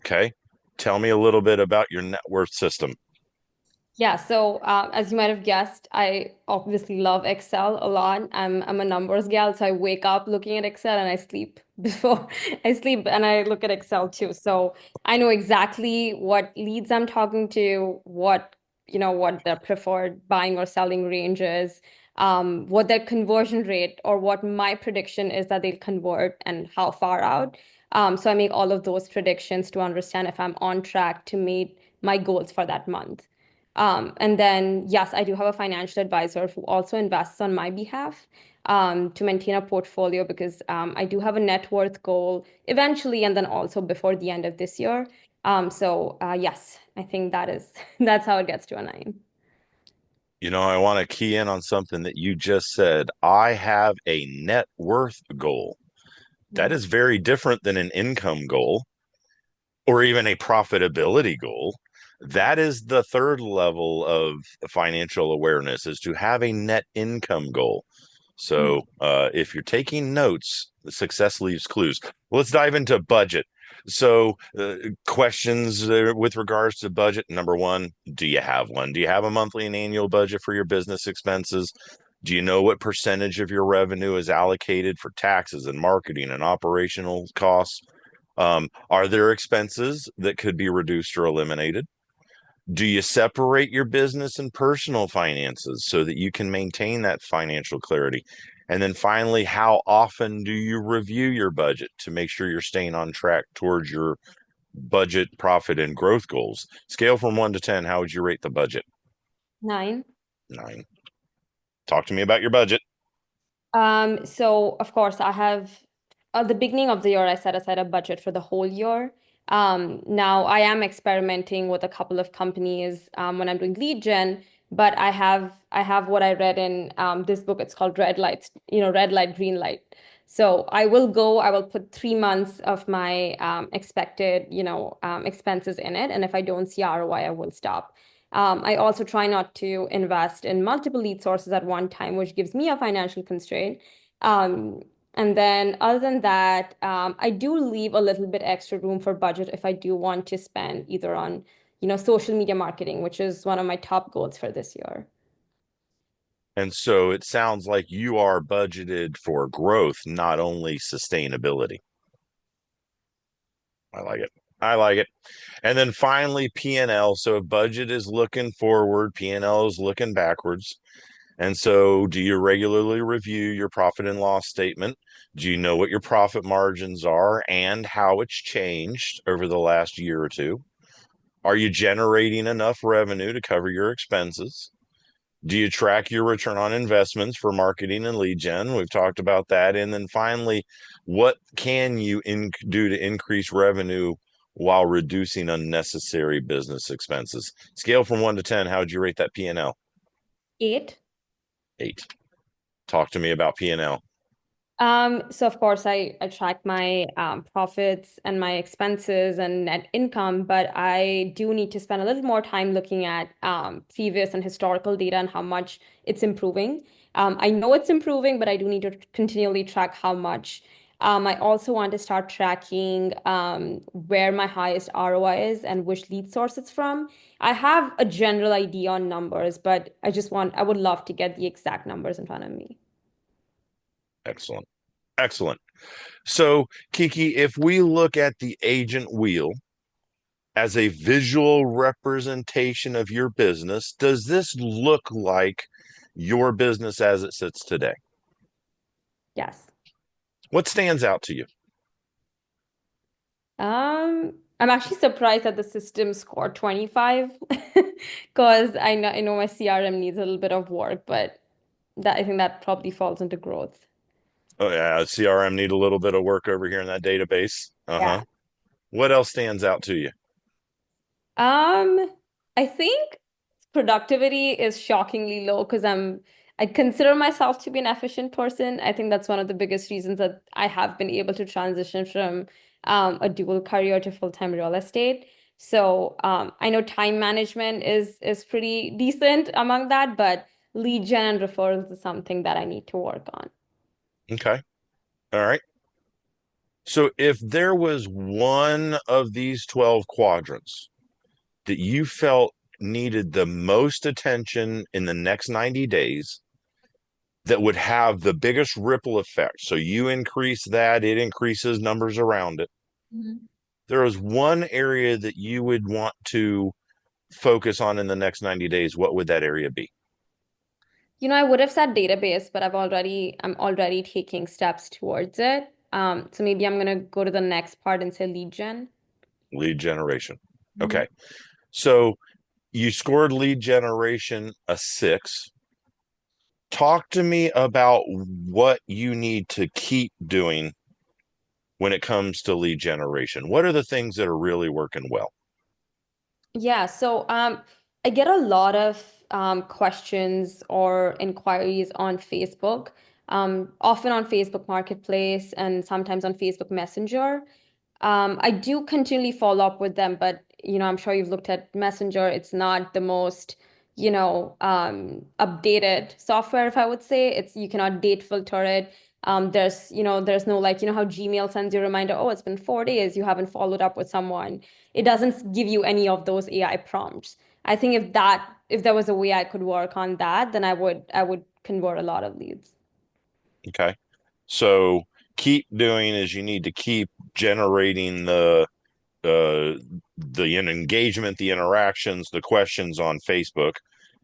Speaker 2: Okay. Tell me a little bit about your net worth system.
Speaker 3: Yeah, so as you might have guessed, I obviously love Excel a lot. I'm a numbers gal, so I wake up looking at Excel and I sleep before I sleep and I look at Excel too. So I know exactly what leads I'm talking to, what their preferred buying or selling range is, what their conversion rate or what my prediction is that they'll convert and how far out. So I make all of those predictions to understand if I'm on track to meet my goals for that month. And then, yes, I do have a financial advisor who also invests on my behalf to maintain a portfolio because I do have a net worth goal eventually, and then also before the end of this year. Yes, I think that's how it gets to a 9.
Speaker 2: I want to key in on something that you just said. I have a net worth goal. That is very different than an income goal or even a profitability goal. That is the third level of financial awareness, is to have a net income goal. So if you're taking notes, success leaves clues. Let's dive into budget. So questions with regards to budget. Number one, do you have one? Do you have a monthly and annual budget for your business expenses? Do you know what percentage of your revenue is allocated for taxes and marketing and operational costs? Are there expenses that could be reduced or eliminated? Do you separate your business and personal finances so that you can maintain that financial clarity? And then finally, how often do you review your budget to make sure you're staying on track towards your budget, profit, and growth goals? Scale from 1 to 10, how would you rate the budget?
Speaker 3: 9.
Speaker 2: 9. Talk to me about your budget.
Speaker 3: So of course I have at the beginning of the year I set aside a budget for the whole year. Now I am experimenting with a couple of companies when I'm doing lead gen, but I have what I read in this book. It's called Red Lights, red light, green light. So I will put 3 months of my expected, expenses in it, and if I don't see ROI, I will stop. I also try not to invest in multiple lead sources at one time, which gives me a financial constraint. Um, and then other than that, I do leave a little bit extra room for budget if I do want to spend either on, social media marketing, which is one of my top goals for this year.
Speaker 2: And so it sounds like you are budgeted for growth, not only sustainability. I like it. I like it. And then finally, P&L. So if budget is looking forward, P&L is looking backwards. And so do you regularly review your profit and loss statement? Do you know what your profit margins are and how it's changed over the last year or two? Are you generating enough revenue to cover your expenses? Do you track your return on investments for marketing and lead gen? We've talked about that. And then finally, what can you do to increase revenue while reducing unnecessary business expenses? Scale from 1 to 10, how would you rate that P&L?
Speaker 3: 8.
Speaker 2: 8. Talk to me about P&L.
Speaker 3: So of course I track my profits and my expenses and net income, but I do need to spend a little more time looking at previous and historical data and how much it's improving. I know it's improving, but I do need to continually track how much. I also want to start tracking where my highest ROI is and which lead source it's from. I have a general idea on numbers, but I would love to get the exact numbers in front of me.
Speaker 2: Excellent. Excellent. So, Kiki, if we look at the agent wheel as a visual representation of your business, does this look like your business as it sits today?
Speaker 3: Yes.
Speaker 2: What stands out to you?
Speaker 3: I'm actually surprised that the system scored 25 because I know my CRM needs a little bit of work, but I think that probably falls into growth.
Speaker 2: Oh, yeah, CRM need a little bit of work over here in that database.
Speaker 3: Yeah.
Speaker 2: Uh-huh. What else stands out to you?
Speaker 3: Um, I think productivity is shockingly low because I consider myself to be an efficient person. I think that's one of the biggest reasons that I have been able to transition from a dual career to full-time real estate. So I know time management is pretty decent among that, but lead gen and referrals is something that I need to work on.
Speaker 2: Okay. All right. So if there was one of these 12 quadrants that you felt needed the most attention in the next 90 days that would have the biggest ripple effect. So you increase that, it increases numbers around it.
Speaker 3: Mhm.
Speaker 2: There is one area that you would want to focus on in the next 90 days. What would that area be?
Speaker 3: I would have said database, but I'm already taking steps towards it. So maybe I'm gonna go to the next part and say lead gen.
Speaker 2: Lead generation.
Speaker 3: Mhm.
Speaker 2: Okay. So you scored lead generation a 6. Talk to me about what you need to keep doing when it comes to lead generation. What are the things that are really working well?
Speaker 3: Yeah, so I get a lot of questions or inquiries on Facebook, often on Facebook Marketplace and sometimes on Facebook Messenger. I do continually follow up with them, but I'm sure you've looked at Messenger. It's not the most, updated software, if I would say. You cannot date filter it. There's no like, how Gmail sends you a reminder, oh, it's been 4 days, you haven't followed up with someone. It doesn't give you any of those AI prompts. I think if there was a way I could work on that, then I would convert a lot of leads.
Speaker 2: Okay. So keep doing is you need to keep generating uh, the engagement, the interactions, the questions on Facebook.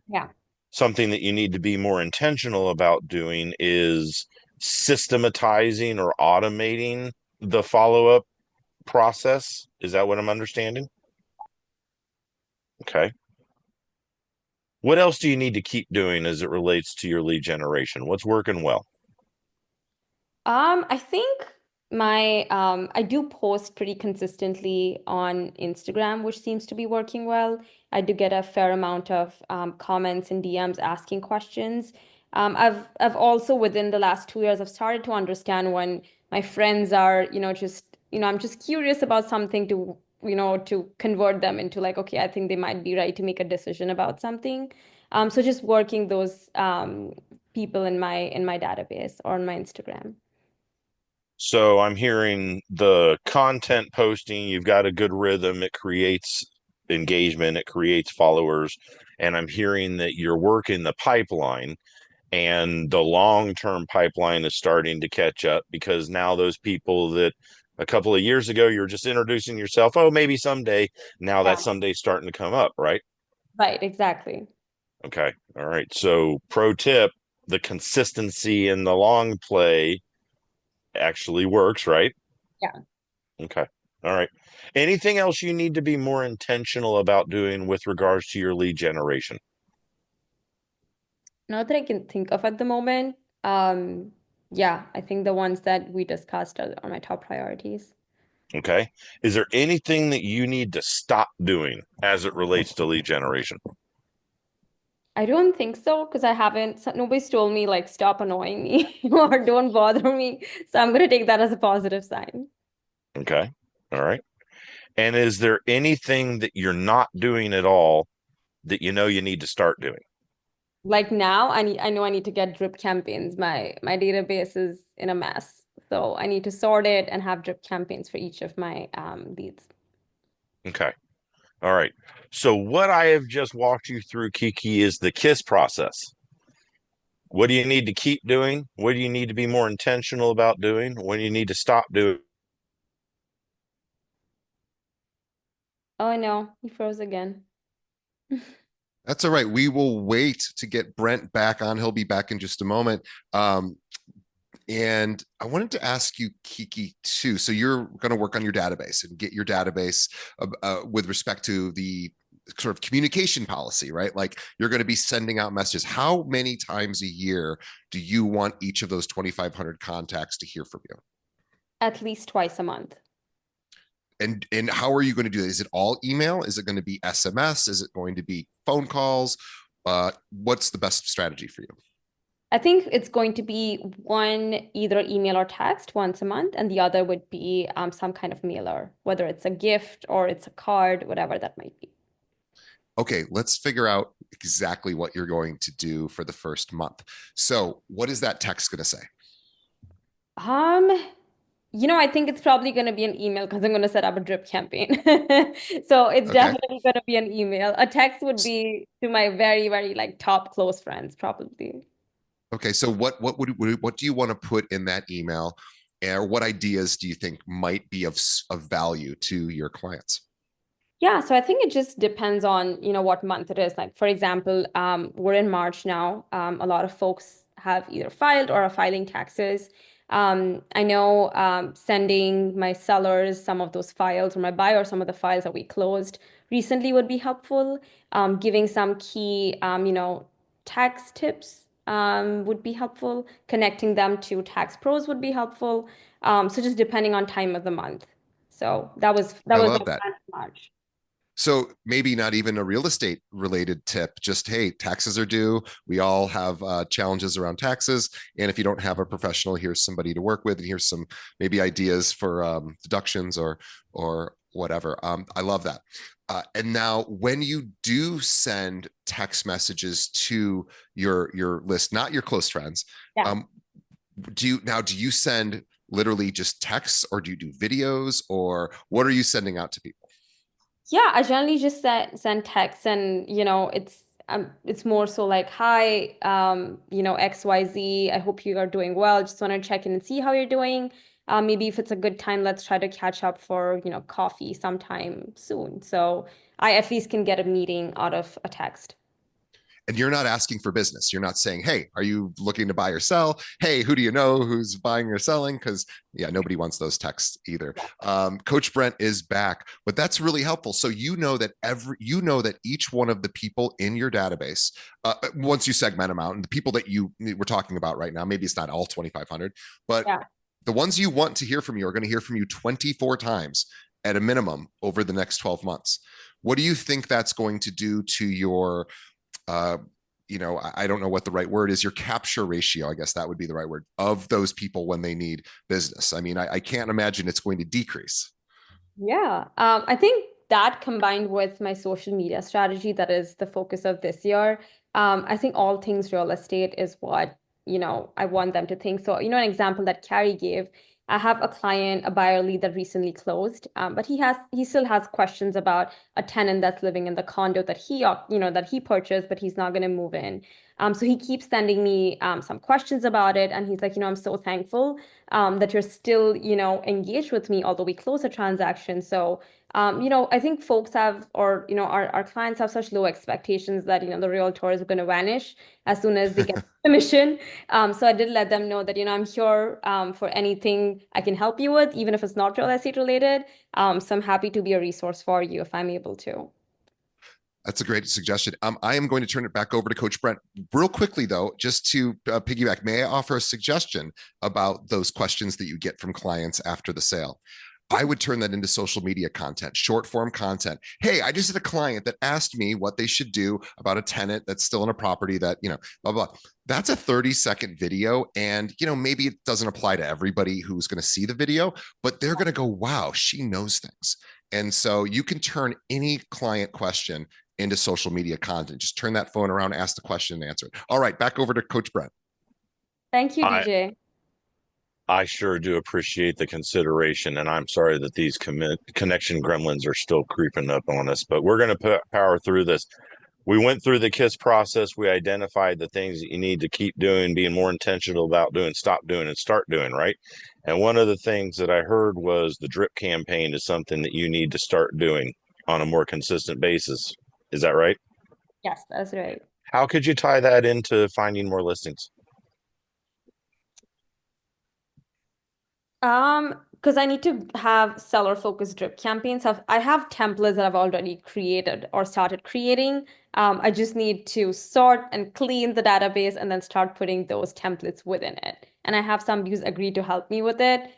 Speaker 3: Yeah.
Speaker 2: Something that you need to be more intentional about doing is systematizing or automating the follow-up process. Is that what I'm understanding? Okay. What else do you need to keep doing as it relates to your lead generation? What's working well?
Speaker 3: I think I do post pretty consistently on Instagram, which seems to be working well. I do get a fair amount of comments and DMs asking questions. I've also within the last 2 years I've started to understand when my friends are, I'm just curious about something to, to convert them into like, okay, I think they might be right to make a decision about something. So just working those people in my database or on my Instagram.
Speaker 2: So I'm hearing the content posting, you've got a good rhythm, it creates engagement, it creates followers, and I'm hearing that you're working the pipeline and the long-term pipeline is starting to catch up because now those people that a couple of years ago you're just introducing yourself, oh, maybe someday, now that
Speaker 3: Yeah.
Speaker 2: someday's starting to come up, right?
Speaker 3: Right, exactly.
Speaker 2: Okay. All right. So pro tip, the consistency in the long play actually works, right?
Speaker 3: Yeah.
Speaker 2: Okay. All right. Anything else you need to be more intentional about doing with regards to your lead generation?
Speaker 3: Not that I can think of at the moment. Um, yeah, I think the ones that we discussed are my top priorities.
Speaker 2: Okay. Is there anything that you need to stop doing as it relates to lead generation?
Speaker 3: I don't think so because nobody's told me like stop annoying me or don't bother me. So I'm gonna take that as a positive sign.
Speaker 2: Okay. All right. And is there anything that you're not doing at all that you know you need to start doing?
Speaker 3: Like now, I know I need to get drip campaigns. My database is in a mess. So I need to sort it and have drip campaigns for each of my leads.
Speaker 2: Okay. All right. So what I have just walked you through, Kiki, is the KISS process. What do you need to keep doing? What do you need to be more intentional about doing? When you need to stop doing?
Speaker 3: Oh no, he froze again.
Speaker 1: That's all right. We will wait to get Brent back on. He'll be back in just a moment. Um, and I wanted to ask you, Kiki, too. So you're going to work on your database and get your database with respect to the sort of communication policy, right? Like you're going to be sending out messages. How many times a year do you want each of those 2,500 contacts to hear from you?
Speaker 3: At least twice a month.
Speaker 1: And how are you going to do that? Is it all email? Is it going to be SMS? Is it going to be phone calls? What's the best strategy for you?
Speaker 3: I think it's going to be one either email or text once a month, and the other would be some kind of mailer, whether it's a gift or it's a card, whatever that might be.
Speaker 1: Okay, let's figure out exactly what you're going to do for the first month. So, what is that text going to say?
Speaker 3: Um, I think it's probably going to be an email because I'm going to set up a drip campaign. So it's
Speaker 1: Okay.
Speaker 3: definitely going to be an email. A text would be to my very, very like top close friends, probably.
Speaker 1: Okay, so what do you want to put in that email, or what ideas do you think might be of value to your clients?
Speaker 3: Yeah, so I think it just depends on, what month it is. Like, for example, we're in March now. A lot of folks have either filed or are filing taxes. I know sending my sellers some of those files or my buyer some of the files that we closed recently would be helpful. Giving some key, tax tips would be helpful. Connecting them to tax pros would be helpful. So just depending on time of the month. So that
Speaker 1: I
Speaker 3: was my
Speaker 1: love that.
Speaker 3: plan for March.
Speaker 1: So maybe not even a real estate related tip, just hey, taxes are due. We all have challenges around taxes. And if you don't have a professional, here's somebody to work with, and here's some maybe ideas for deductions or whatever. I love that. And now, when you do send text messages to your list, not your close friends,
Speaker 3: Yeah.
Speaker 1: um, do you send literally just texts, or do you do videos, or what are you sending out to people?
Speaker 3: Yeah, I generally just send texts and it's more so like, hi, XYZ, I hope you are doing well. Just want to check in and see how you're doing. Maybe if it's a good time, let's try to catch up for, coffee sometime soon. So I at least can get a meeting out of a text.
Speaker 1: And you're not asking for business. You're not saying, hey, are you looking to buy or sell? Hey, who do you know who's buying or selling? Because yeah, nobody wants those texts either. Coach Brent is back, but that's really helpful. So you know that each one of the people in your database, once you segment them out, and the people that we're talking about right now, maybe it's not all 2,500, but
Speaker 3: Yeah.
Speaker 1: the ones you want to hear from you are going to hear from you 24 times at a minimum over the next 12 months. What do you think that's going to do to your uh, I don't know what the right word is, your capture ratio, I guess that would be the right word, of those people when they need business? I mean, I can't imagine it's going to decrease.
Speaker 3: Yeah. I think that combined with my social media strategy, that is the focus of this year. I think all things real estate is what, I want them to think. So, an example that Carrie gave, I have a client, a buyer lead that recently closed, but he still has questions about a tenant that's living in the condo that he purchased, but he's not going to move in. So he keeps sending me some questions about it, and he's like, I'm so thankful that you're still, engaged with me, although we closed a transaction. So, I think folks have, or, our clients have such low expectations that, the realtor is going to vanish as soon as they get commission. So I did let them know that, I'm here for anything I can help you with, even if it's not real estate related. So I'm happy to be a resource for you if I'm able to.
Speaker 1: That's a great suggestion. I am going to turn it back over to Coach Brent real quickly, though, just to piggyback. May I offer a suggestion about those questions that you get from clients after the sale? I would turn that into social media content, short form content. Hey, I just had a client that asked me what they should do about a tenant that's still in a property that, blah, blah. That's a 30-second video. And, maybe it doesn't apply to everybody who's going to see the video, but they're going to go, wow, she knows things. And so you can turn any client question into social media content. Just turn that phone around, ask the question, and answer it. All right, back over to Coach Brent.
Speaker 3: Thank you,
Speaker 2: I
Speaker 3: DJ.
Speaker 2: I sure do appreciate the consideration, and I'm sorry that these connection gremlins are still creeping up on us, but we're going to power through this. We went through the KISS process. We identified the things that you need to keep doing, being more intentional about doing, stop doing, and start doing, right? And one of the things that I heard was the drip campaign is something that you need to start doing on a more consistent basis. Is that right?
Speaker 3: Yes, that's right.
Speaker 2: How could you tie that into finding more listings?
Speaker 3: Because I need to have seller focused drip campaigns. I have templates that I've already created or started creating. I just need to sort and clean the database and then start putting those templates within it. And I have somebody who's agreed to help me with it,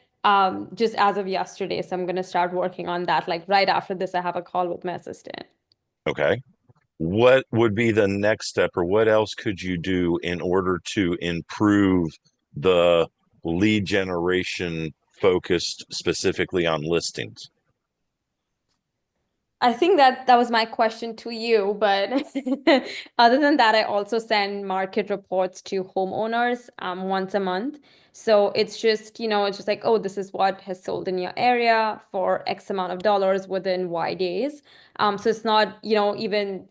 Speaker 3: just as of yesterday. So I'm going to start working on that. Like right after this, I have a call with my assistant.
Speaker 2: Okay. What would be the next step, or what else could you do in order to improve the lead generation focused specifically on listings?
Speaker 3: I think that was my question to you, but other than that, I also send market reports to homeowners once a month. So it's just like, oh, this is what has sold in your area for X amount of dollars within Y days. So it's not, even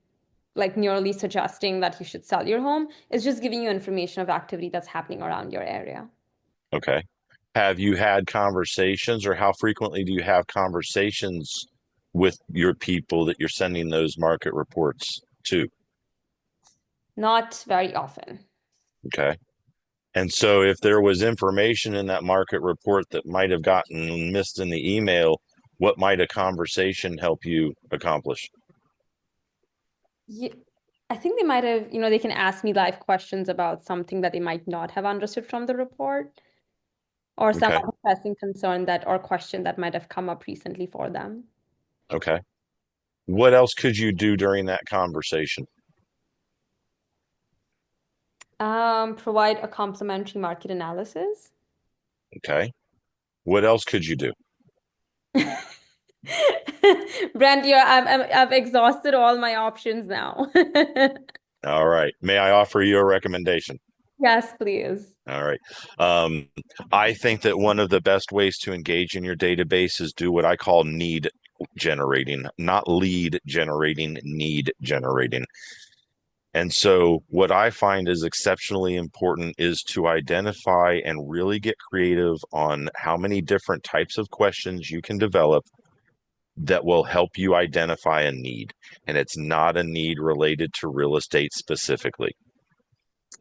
Speaker 3: like nearly suggesting that you should sell your home. It's just giving you information of activity that's happening around your area.
Speaker 2: Okay. Have you had conversations, or how frequently do you have conversations with your people that you're sending those market reports to?
Speaker 3: Not very often.
Speaker 2: Okay. And so if there was information in that market report that might have gotten missed in the email, what might a conversation help you accomplish?
Speaker 3: Yeah, I think they might have, they can ask me live questions about something that they might not have understood from the report, or some
Speaker 2: Okay.
Speaker 3: pressing concern that or question that might have come up recently for them.
Speaker 2: Okay. What else could you do during that conversation?
Speaker 3: Provide a complimentary market analysis.
Speaker 2: Okay. What else could you do?
Speaker 3: Brent, I've exhausted all my options now.
Speaker 2: All right. May I offer you a recommendation?
Speaker 3: Yes, please.
Speaker 2: All right. Um, I think that one of the best ways to engage in your database is do what I call need generating, not lead generating, need generating. And so what I find is exceptionally important is to identify and really get creative on how many different types of questions you can develop that will help you identify a need. And it's not a need related to real estate specifically.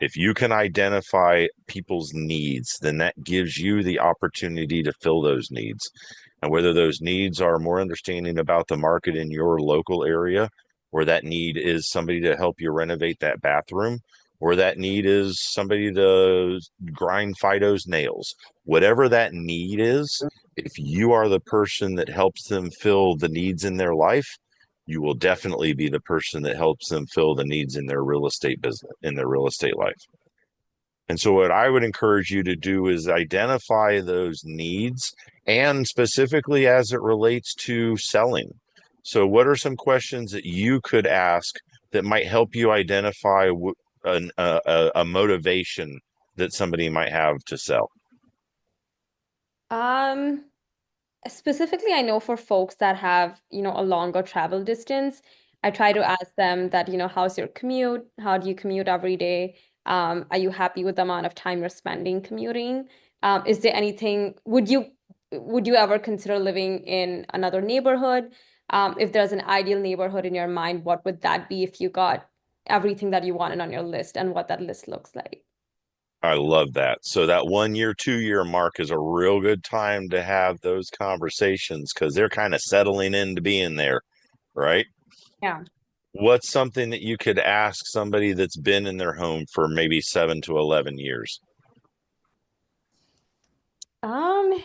Speaker 2: If you can identify people's needs, then that gives you the opportunity to fill those needs. And whether those needs are more understanding about the market in your local area, or that need is somebody to help you renovate that bathroom, or that need is somebody to grind Fido's nails, whatever that need is, if you are the person that helps them fill the needs in their life, you will definitely be the person that helps them fill the needs in their real estate business, in their real estate life. And so, what I would encourage you to do is identify those needs and specifically as it relates to selling. So, what are some questions that you could ask that might help you identify a motivation that somebody might have to sell?
Speaker 3: Um, Specifically, I know for folks that have, a longer travel distance, I try to ask them that, how's your commute? How do you commute every day? Are you happy with the amount of time you're spending commuting? Is there anything, would you ever consider living in another neighborhood? If there's an ideal neighborhood in your mind, what would that be if you got everything that you wanted on your list and what that list looks like?
Speaker 2: I love that. So that 1 year, 2 year mark is a real good time to have those conversations because they're kind of settling into being there, right?
Speaker 3: Yeah.
Speaker 2: What's something that you could ask somebody that's been in their home for maybe 7 to 11 years?
Speaker 3: Um,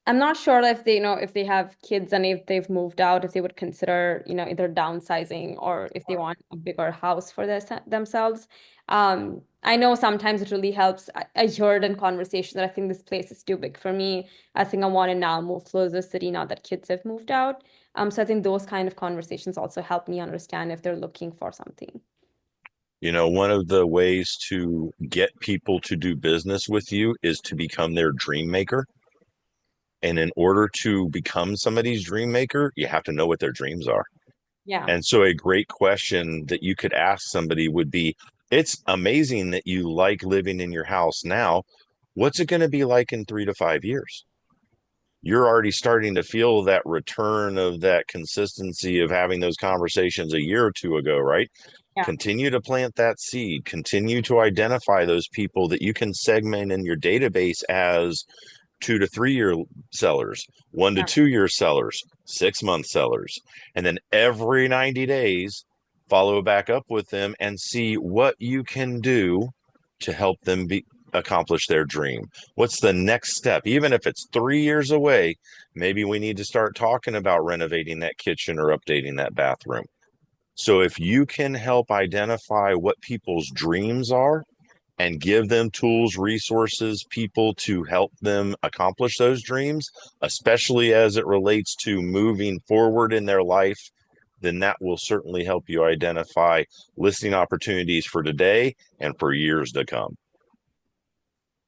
Speaker 3: I'm not sure if they, if they have kids and if they've moved out, if they would consider, either downsizing or if they want a bigger house for themselves. I know sometimes it really helps. I heard in conversation that I think this place is too big for me. I think I want to now move closer to the city now that kids have moved out. So I think those kind of conversations also help me understand if they're looking for something.
Speaker 2: One of the ways to get people to do business with you is to become their dream maker. And in order to become somebody's dream maker, you have to know what their dreams are.
Speaker 3: Yeah.
Speaker 2: And so a great question that you could ask somebody would be, it's amazing that you like living in your house now. What's it going to be like in 3 to 5 years? You're already starting to feel that return of that consistency of having those conversations a year or two ago, right?
Speaker 3: Yeah.
Speaker 2: Continue to plant that seed, continue to identify those people that you can segment in your database as 2 to 3 year sellers, one to
Speaker 3: Yeah.
Speaker 2: 2 year sellers, 6 month sellers. And then every 90 days, follow back up with them and see what you can do to help them accomplish their dream. What's the next step? Even if it's 3 years away, maybe we need to start talking about renovating that kitchen or updating that bathroom. So if you can help identify what people's dreams are and give them tools, resources, people to help them accomplish those dreams, especially as it relates to moving forward in their life, then that will certainly help you identify listing opportunities for today and for years to come.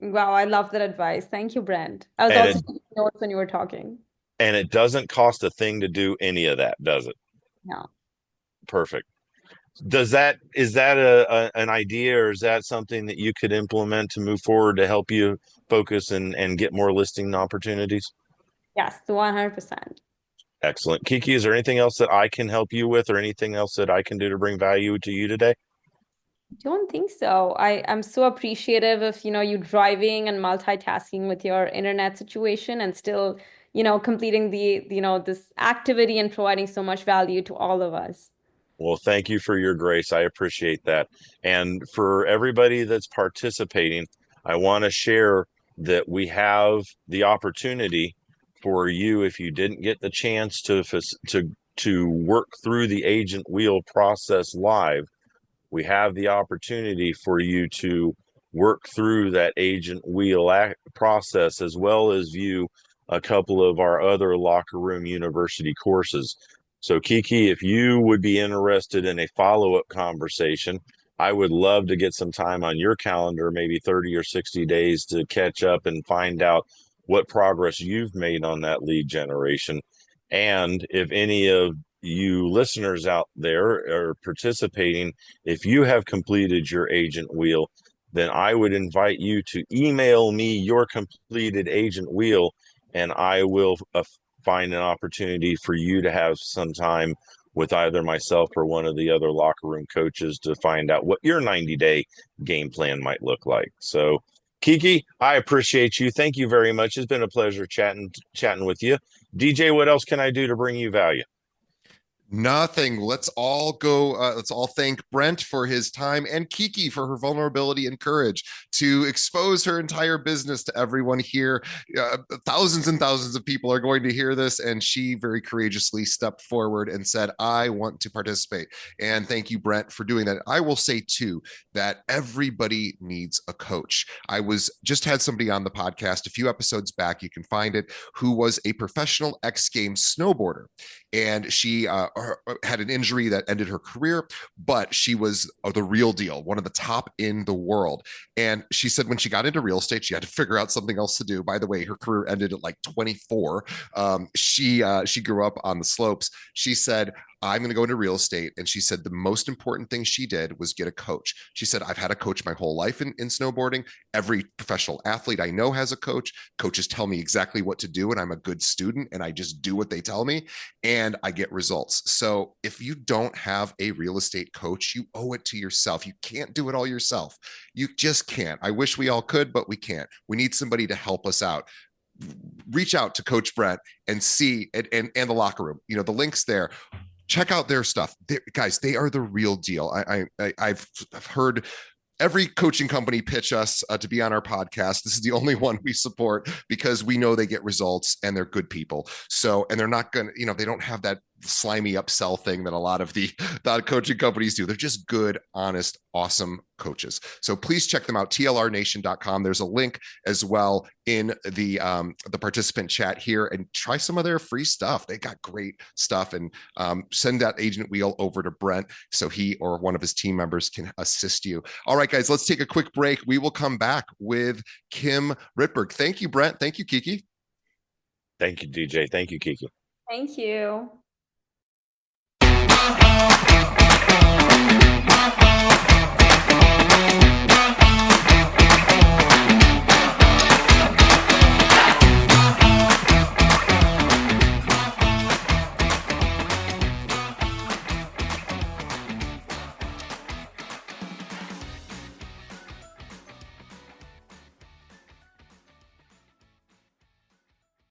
Speaker 3: Wow, I love that advice. Thank you, Brent. I was
Speaker 2: And
Speaker 3: also
Speaker 2: it
Speaker 3: taking notes when you were talking.
Speaker 2: and it doesn't cost a thing to do any of that, does it?
Speaker 3: No.
Speaker 2: Perfect. Is that an idea, or is that something that you could implement to move forward to help you focus and get more listing opportunities?
Speaker 3: Yes, 100%.
Speaker 2: Excellent. Kiki, is there anything else that I can help you with or anything else that I can do to bring value to you today?
Speaker 3: Don't think so. I'm so appreciative of, you driving and multitasking with your internet situation and still, completing this activity and providing so much value to all of us.
Speaker 2: Well, thank you for your grace. I appreciate that. And for everybody that's participating, I want to share that we have the opportunity for you, if you didn't get the chance to work through the agent wheel process live, we have the opportunity for you to work through that agent wheel process as well as view a couple of our other locker room university courses. So Kiki, if you would be interested in a follow-up conversation, I would love to get some time on your calendar, maybe 30 or 60 days, to catch up and find out what progress you've made on that lead generation. And if any of you listeners out there are participating, if you have completed your agent wheel, then I would invite you to email me your completed agent wheel, and I will find an opportunity for you to have some time with either myself or one of the other locker room coaches to find out what your 90-day game plan might look like. So, Kiki, I appreciate you. Thank you very much. It's been a pleasure chatting with you. DJ, what else can I do to bring you value?
Speaker 1: Nothing. Let's all go. Let's all thank Brent for his time and Kiki for her vulnerability and courage to expose her entire business to everyone here. Thousands and thousands of people are going to hear this, and she very courageously stepped forward and said, I want to participate. And thank you, Brent, for doing that. I will say, too, that everybody needs a coach. I just had somebody on the podcast a few episodes back, you can find it, who was a professional X Games snowboarder. And she had an injury that ended her career, but she was the real deal, one of the top in the world. And she said when she got into real estate, she had to figure out something else to do. By the way, her career ended at like 24. She grew up on the slopes. She said, I'm going to go into real estate. And she said the most important thing she did was get a coach. She said, I've had a coach my whole life in snowboarding. Every professional athlete I know has a coach. Coaches tell me exactly what to do, and I'm a good student, and I just do what they tell me, and I get results. So if you don't have a real estate coach, you owe it to yourself. You can't do it all yourself. You just can't. I wish we all could, but we can't. We need somebody to help us out. Reach out to Coach Brent and see, and the locker room, the link's there. Check out their stuff. Guys, they are the real deal. I've heard every coaching company pitch us to be on our podcast. This is the only one we support because we know they get results and they're good people. So, and they're not going to, they don't have that slimy upsell thing that a lot of the coaching companies do. They're just good, honest, awesome coaches. So please check them out, tlrnation.com. There's a link as well in the participant chat here, and try some of their free stuff. They got great stuff, and send that agent wheel over to Brent so he or one of his team members can assist you. All right, guys, let's take a quick break. We will come back with Kim Ritberg. Thank you, Brent. Thank you, Kiki.
Speaker 2: Thank you, DJ. Thank you, Kiki.
Speaker 3: Thank you.